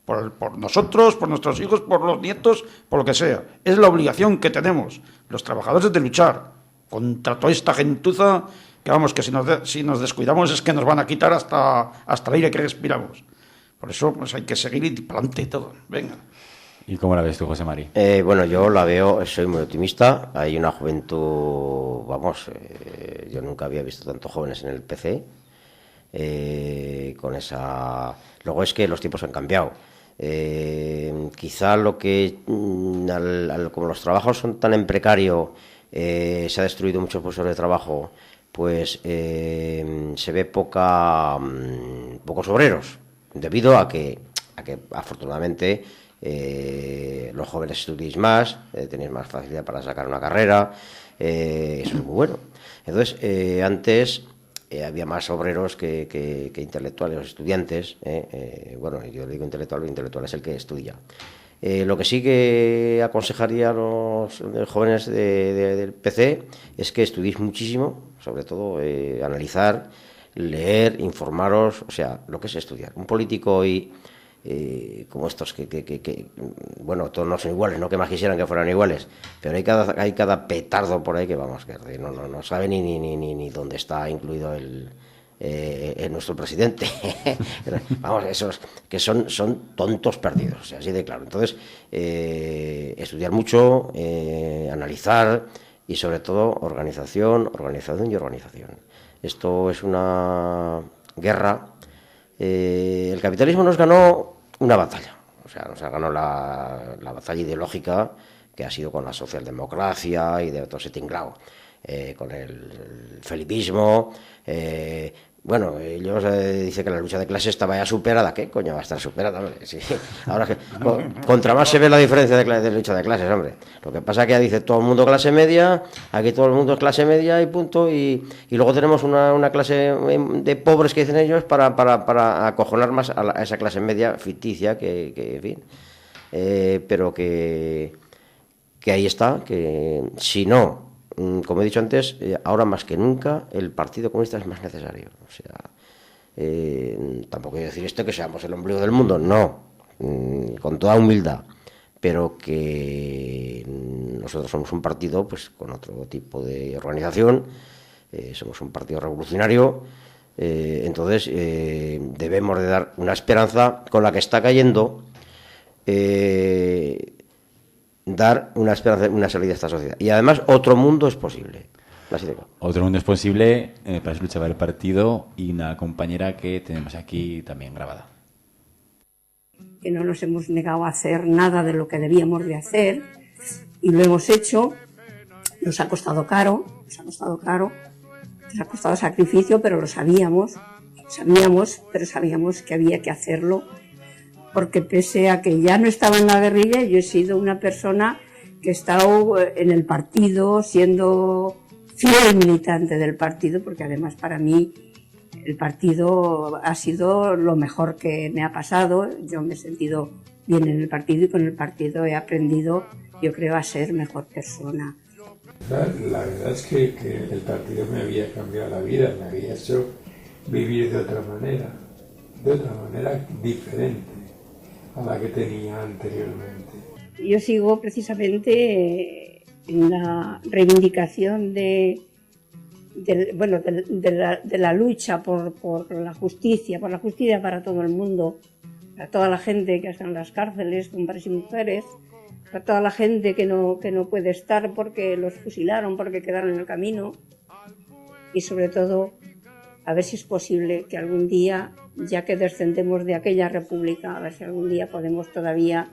por nosotros, por nuestros hijos, por los nietos, por lo que sea. Es la obligación que tenemos los trabajadores de luchar contra toda esta gentuza que vamos, que si nos descuidamos es que nos van a quitar hasta el aire que respiramos. Por eso pues hay que seguir y para adelante y todo. Venga. ¿Y cómo la ves tú, José Mari? Bueno, yo la veo, soy muy optimista. Hay una juventud, vamos, yo nunca había visto tantos jóvenes en el PC. Con esa. Luego es que los tiempos han cambiado. Quizá lo que, como los trabajos son tan en precario, se ha destruido muchos puestos de trabajo, pues se ve pocos obreros, debido a que afortunadamente los jóvenes estudiéis más, tenéis más facilidad para sacar una carrera, eso es muy bueno. Entonces, antes había más obreros que intelectuales, los estudiantes. Bueno, yo digo intelectual es el que estudia. Lo que sí que aconsejaría a los jóvenes del PC es que estudiéis muchísimo, sobre todo analizar, leer, informaros, o sea, lo que es estudiar. Un político hoy como estos que bueno, todos no son iguales, no que más quisieran que fueran iguales, pero hay cada petardo por ahí que vamos, que no sabe ni dónde está incluido nuestro presidente. Vamos, esos que son tontos perdidos, o sea, así de claro. Entonces, estudiar mucho, analizar y sobre todo organización. Esto es una guerra. El capitalismo nos ganó una batalla, o sea, nos ganó la batalla ideológica, que ha sido con la socialdemocracia y de todo ese tinglao, con el felipismo. Bueno, ellos dicen que la lucha de clases estaba ya superada. ¿Qué coño va a estar superada, hombre? Sí. Ahora que contra más se ve la diferencia de lucha de clases, hombre. Lo que pasa es que ya dice todo el mundo clase media, aquí todo el mundo es clase media y punto, y luego tenemos una clase de pobres que dicen ellos para acojonar más a esa clase media ficticia que en fin. Pero que ahí está, que si no, como he dicho antes, ahora más que nunca el Partido Comunista es más necesario. O sea, tampoco quiero decir esto que seamos el ombligo del mundo, no, con toda humildad, pero que nosotros somos un partido pues con otro tipo de organización, somos un partido revolucionario, entonces debemos de dar una esperanza con la que está cayendo, dar una esperanza, una salida a esta sociedad. Y además, otro mundo es posible. Otro mundo es posible, para eso luchaba el partido y una compañera que tenemos aquí también grabada. Que no nos hemos negado a hacer nada de lo que debíamos de hacer y lo hemos hecho. Nos ha costado caro, nos ha costado sacrificio, pero lo sabíamos, pero sabíamos que había que hacerlo. Porque pese a que ya no estaba en la guerrilla, yo he sido una persona que he estado en el partido, siendo fiel militante del partido, porque además para mí el partido ha sido lo mejor que me ha pasado. Yo me he sentido bien en el partido y con el partido he aprendido, yo creo, a ser mejor persona. La verdad es que el partido me había cambiado la vida, me había hecho vivir de otra manera diferente a la que tenía anteriormente. Yo sigo precisamente en la reivindicación de la lucha por la justicia para todo el mundo, para toda la gente que está en las cárceles, hombres y mujeres, para toda la gente que no puede estar porque los fusilaron, porque quedaron en el camino, y sobre todo a ver si es posible que algún día, ya que descendemos de aquella república, a ver si algún día podemos todavía,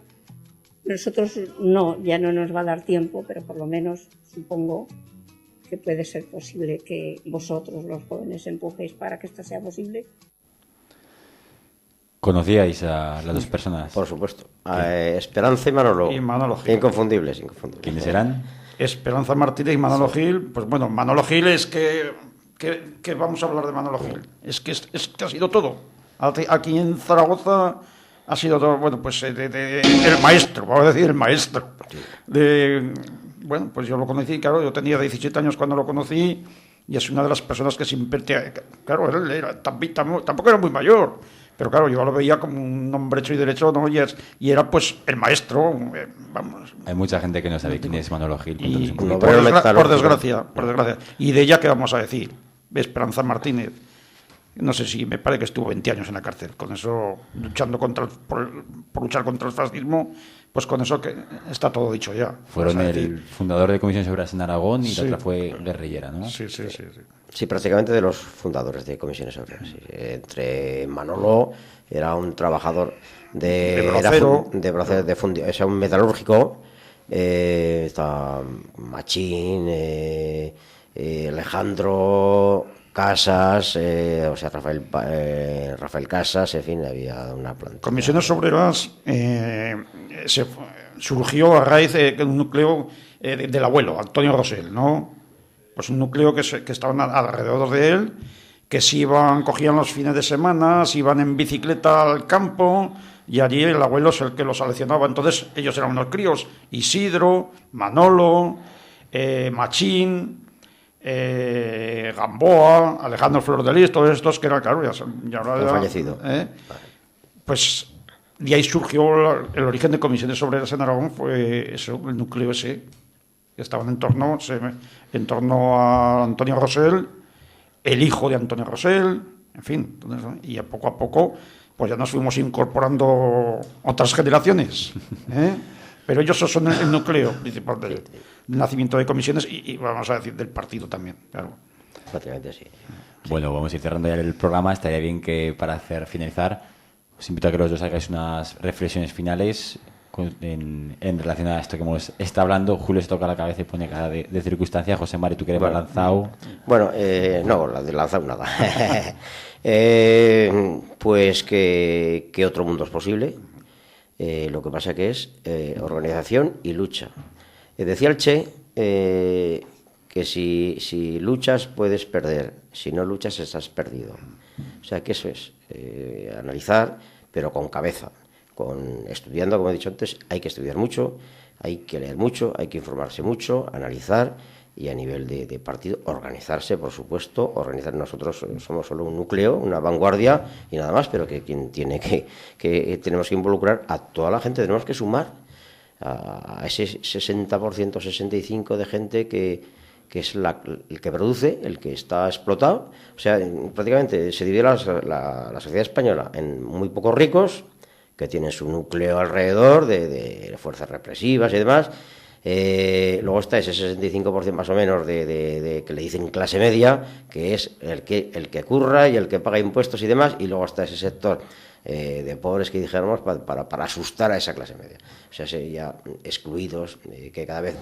nosotros ya no nos va a dar tiempo, pero por lo menos supongo que puede ser posible que vosotros, los jóvenes, empujéis para que esto sea posible. ¿Conocíais a las dos personas? Por supuesto. Esperanza y Manolo. Inconfundibles. ¿Quiénes eran? Esperanza Martínez y Manolo Gil. Pues bueno, Manolo Gil es que vamos a hablar de Manolo Gil. Es que ha sido todo. Aquí en Zaragoza ha sido todo, bueno, pues el maestro, vamos a decir el maestro. Bueno, pues yo lo conocí, claro, yo tenía 17 años cuando lo conocí y es una de las personas que siempre claro, él tampoco era muy mayor, pero claro, yo lo veía como un hombre hecho y derecho, ¿no? Y era pues el maestro, vamos. Hay mucha gente que no sabe quién es Manolo Gil. Por desgracia. ¿Y de ella qué vamos a decir? Esperanza Martínez. No sé si me parece que estuvo 20 años en la cárcel, con eso, luchando por luchar contra el fascismo, pues con eso que está todo dicho ya. Fueron el fundador de Comisiones Obreras en Aragón y la otra fue guerrillera, ¿no? Sí. Sí, prácticamente de los fundadores de Comisiones Obreras. Sí. Entre Manolo era un trabajador era un metalúrgico, está Machín, Alejandro Casas, Rafael Casas, en fin, había una planta. Comisiones Obreras surgió a raíz de un núcleo del abuelo, Antonio Rosell, ¿no? Pues un núcleo que estaban alrededor de él, que cogían los fines de semana, se iban en bicicleta al campo, y allí el abuelo es el que los seleccionaba. Entonces ellos eran unos críos, Isidro, Manolo, Machín, Gamboa, Alejandro Flor de Lis, todos estos que eran, claro, ya han fallecido. Pues de ahí surgió el origen de Comisiones Obreras en Aragón, fue eso, el núcleo ese, que estaban en torno a Antonio Rosell, el hijo de Antonio Rosell, en fin, y a poco pues ya nos fuimos incorporando otras generaciones, pero ellos son el núcleo principal del nacimiento de comisiones y vamos a decir del partido también, claro. Prácticamente sí. Bueno, vamos a ir cerrando ya el programa. Estaría bien que para finalizar os invito a que los dos hagáis unas reflexiones finales en relación a esto que hemos estado hablando. Julio se toca la cabeza y pone cara de circunstancia. José Mari, ¿tú quieres lanzado? Bueno, no, la de lanzado nada. Pues que otro mundo es posible. Lo que pasa que es organización y lucha. Decía el Che que si luchas puedes perder, si no luchas estás perdido. O sea que eso es analizar, pero con cabeza, estudiando, como he dicho antes. Hay que estudiar mucho, hay que leer mucho, hay que informarse mucho, analizar, y a nivel de partido organizarse, por supuesto. Nosotros somos solo un núcleo, una vanguardia y nada más, pero que tenemos que involucrar a toda la gente, tenemos que sumar a ese 60%, 65% de gente que es el que produce, el que está explotado. O sea, prácticamente se divide la sociedad española en muy pocos ricos, que tienen su núcleo alrededor de fuerzas represivas y demás. Luego está ese 65% más o menos de que le dicen clase media, que es el que curra y el que paga impuestos y demás, y luego está ese sector de pobres que dijéramos para asustar a esa clase media. O sea, ya excluidos, que cada vez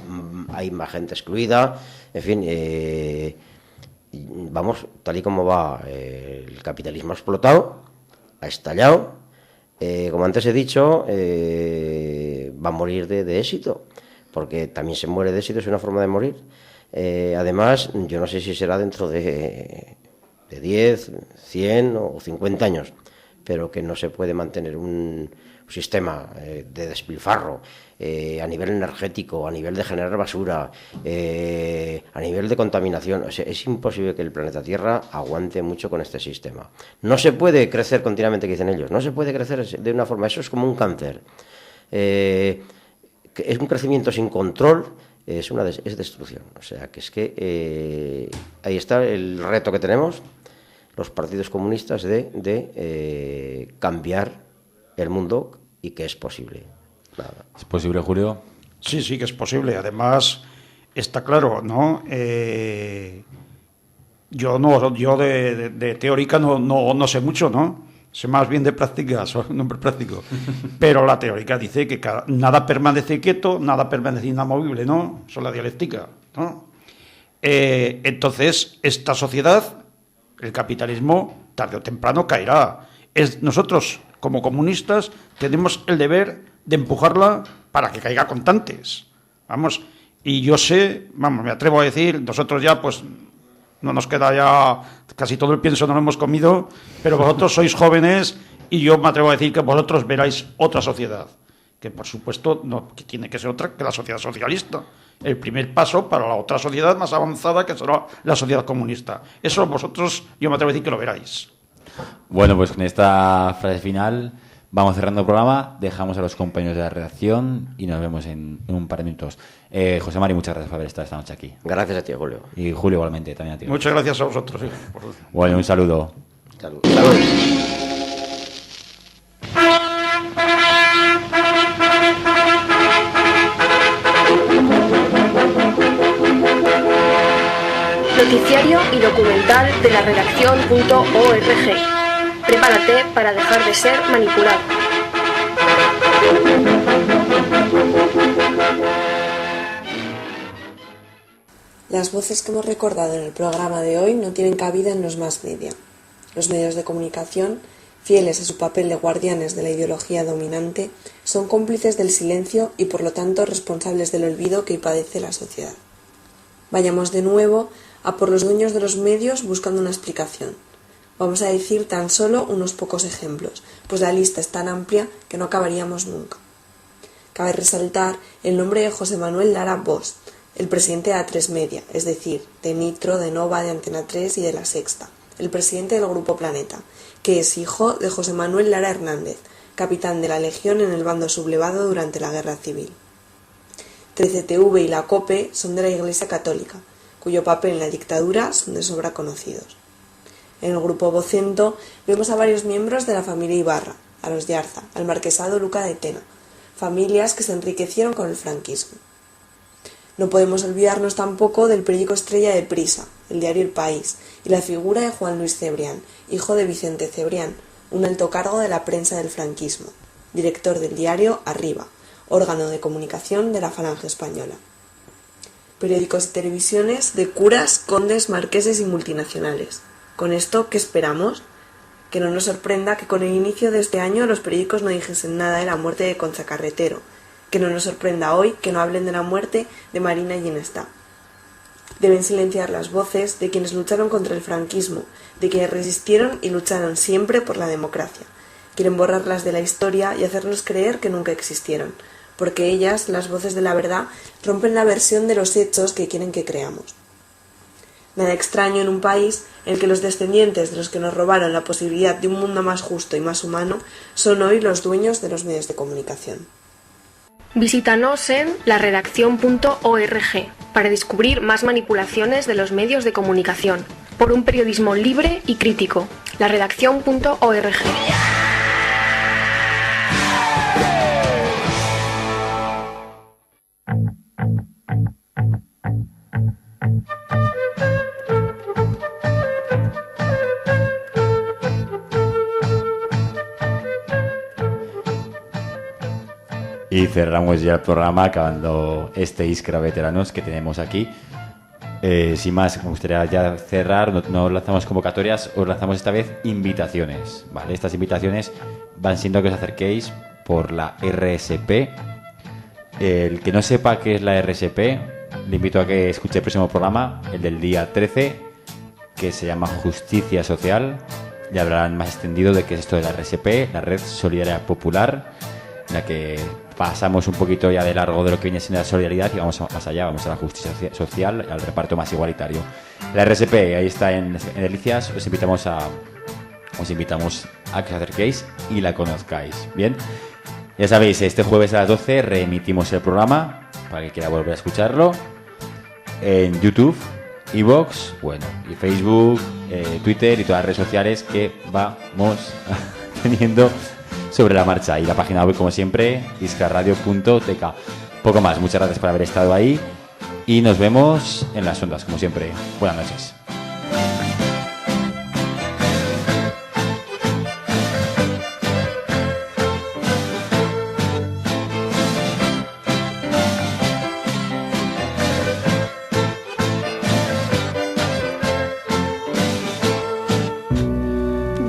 hay más gente excluida, en fin, vamos, tal y como va, el capitalismo ha explotado, ha estallado, como antes he dicho, va a morir de éxito. porque también se muere de éxito, es una forma de morir. Además, yo no sé si será dentro de 10, 100 o 50 años, pero que no se puede mantener un sistema de despilfarro a nivel energético, a nivel de generar basura, a nivel de contaminación. O sea, es imposible que el planeta Tierra aguante mucho con este sistema. No se puede crecer continuamente, que dicen ellos, no se puede crecer de una forma, eso es como un cáncer. Es un crecimiento sin control, es destrucción. O sea, que es que ahí está el reto que tenemos los partidos comunistas de cambiar el mundo, y que es posible. Nada. ¿Es posible, Julio? Sí, sí que es posible. Además, está claro, ¿no? Yo de teórica no sé mucho, ¿no? Sé más bien de práctica, soy un hombre práctico. Pero la teórica dice que nada permanece quieto, nada permanece inamovible, ¿no? Eso es la dialéctica, ¿no? Entonces, esta sociedad, el capitalismo, tarde o temprano caerá. Nosotros, como comunistas, tenemos el deber de empujarla para que caiga contantes. Vamos, y yo sé, me atrevo a decir, nosotros ya, pues, no nos queda ya, casi todo el pienso no lo hemos comido, pero vosotros sois jóvenes y yo me atrevo a decir que vosotros veráis otra sociedad, que por supuesto que tiene que ser otra que la sociedad socialista. El primer paso para la otra sociedad más avanzada, que será la sociedad comunista. Eso vosotros, yo me atrevo a decir que lo veráis. Bueno, pues con esta frase final vamos cerrando el programa, dejamos a los compañeros de la redacción y nos vemos en un par de minutos. José Mari, muchas gracias por haber estado esta noche aquí. Gracias a ti, Julio. Y Julio igualmente, también a ti. Muchas gracias a vosotros. Bueno, un saludo. Salud. Noticiario y documental de la redacción.org. Prepárate para dejar de ser manipulado. Las voces que hemos recordado en el programa de hoy no tienen cabida en los mass media. Los medios de comunicación, fieles a su papel de guardianes de la ideología dominante, son cómplices del silencio y por lo tanto responsables del olvido que padece la sociedad. Vayamos de nuevo a por los dueños de los medios buscando una explicación. Vamos a decir tan solo unos pocos ejemplos, pues la lista es tan amplia que no acabaríamos nunca. Cabe resaltar el nombre de José Manuel Lara Bosch, el presidente de A3 Media, es decir, de Nitro, de Nova, de Antena 3 y de La Sexta, el presidente del Grupo Planeta, que es hijo de José Manuel Lara Hernández, capitán de la Legión en el bando sublevado durante la Guerra Civil. 13TV y la COPE son de la Iglesia Católica, cuyo papel en la dictadura son de sobra conocidos. En el grupo Vocento vemos a varios miembros de la familia Ibarra, a los Yarza, al marquesado Luca de Tena, familias que se enriquecieron con el franquismo. No podemos olvidarnos tampoco del periódico estrella de Prisa, el diario El País, y la figura de Juan Luis Cebrián, hijo de Vicente Cebrián, un alto cargo de la prensa del franquismo, director del diario Arriba, órgano de comunicación de la Falange Española. Periódicos y televisiones de curas, condes, marqueses y multinacionales. Con esto, ¿qué esperamos? Que no nos sorprenda que con el inicio de este año los periódicos no dijesen nada de la muerte de Concha Carretero, que no nos sorprenda hoy que no hablen de la muerte de Marina Ginestá. Deben silenciar las voces de quienes lucharon contra el franquismo, de quienes resistieron y lucharon siempre por la democracia. Quieren borrarlas de la historia y hacernos creer que nunca existieron, porque ellas, las voces de la verdad, rompen la versión de los hechos que quieren que creamos. Nada extraño en un país en el que los descendientes de los que nos robaron la posibilidad de un mundo más justo y más humano son hoy los dueños de los medios de comunicación. Visítanos en laredaccion.org para descubrir más manipulaciones de los medios de comunicación por un periodismo libre y crítico. laredaccion.org. Y cerramos ya el programa acabando este Iskra Veteranos que tenemos aquí. Sin más, me gustaría ya cerrar, no lanzamos convocatorias, os lanzamos esta vez invitaciones, ¿vale? Estas invitaciones van siendo que os acerquéis por la RSP, El que no sepa qué es la RSP, le invito a que escuche el próximo programa, el del día 13, que se llama Justicia Social. Ya hablarán más extendido de qué es esto de la RSP, la Red Solidaria Popular, en la que pasamos un poquito ya de largo de lo que viene siendo la solidaridad y vamos más allá, vamos a la justicia social, al reparto más igualitario. La RSP, ahí está en Delicias, os invitamos a que os acerquéis y la conozcáis. Bien, ya sabéis, este jueves a las 12 reemitimos el programa para que quiera volver a escucharlo en YouTube, iVoox, bueno, y Facebook, Twitter y todas las redes sociales que vamos teniendo sobre la marcha, y la página web, como siempre, iscarradio.tk. Poco más, muchas gracias por haber estado ahí y nos vemos en las ondas, como siempre. Buenas noches.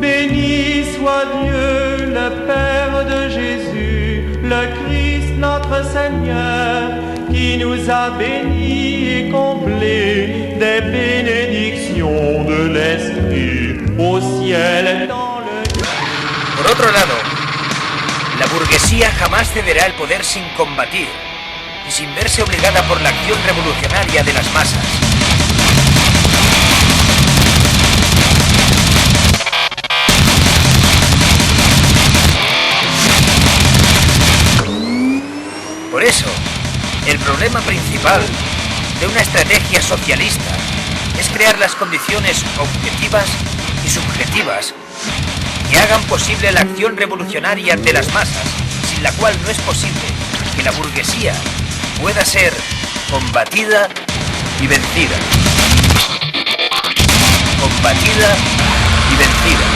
Béni soit Dieu, le Père de Jésus, le Christ notre Seigneur, qui nous a bénis et comblés des bénédictions de l'Esprit au ciel et dans le... Por otro lado, la burguesía jamás cederá el poder sin combatir y sin verse obligada por la acción revolucionaria de las masas. Por eso, el problema principal de una estrategia socialista es crear las condiciones objetivas y subjetivas que hagan posible la acción revolucionaria de las masas, sin la cual no es posible que la burguesía pueda ser combatida y vencida. Combatida y vencida.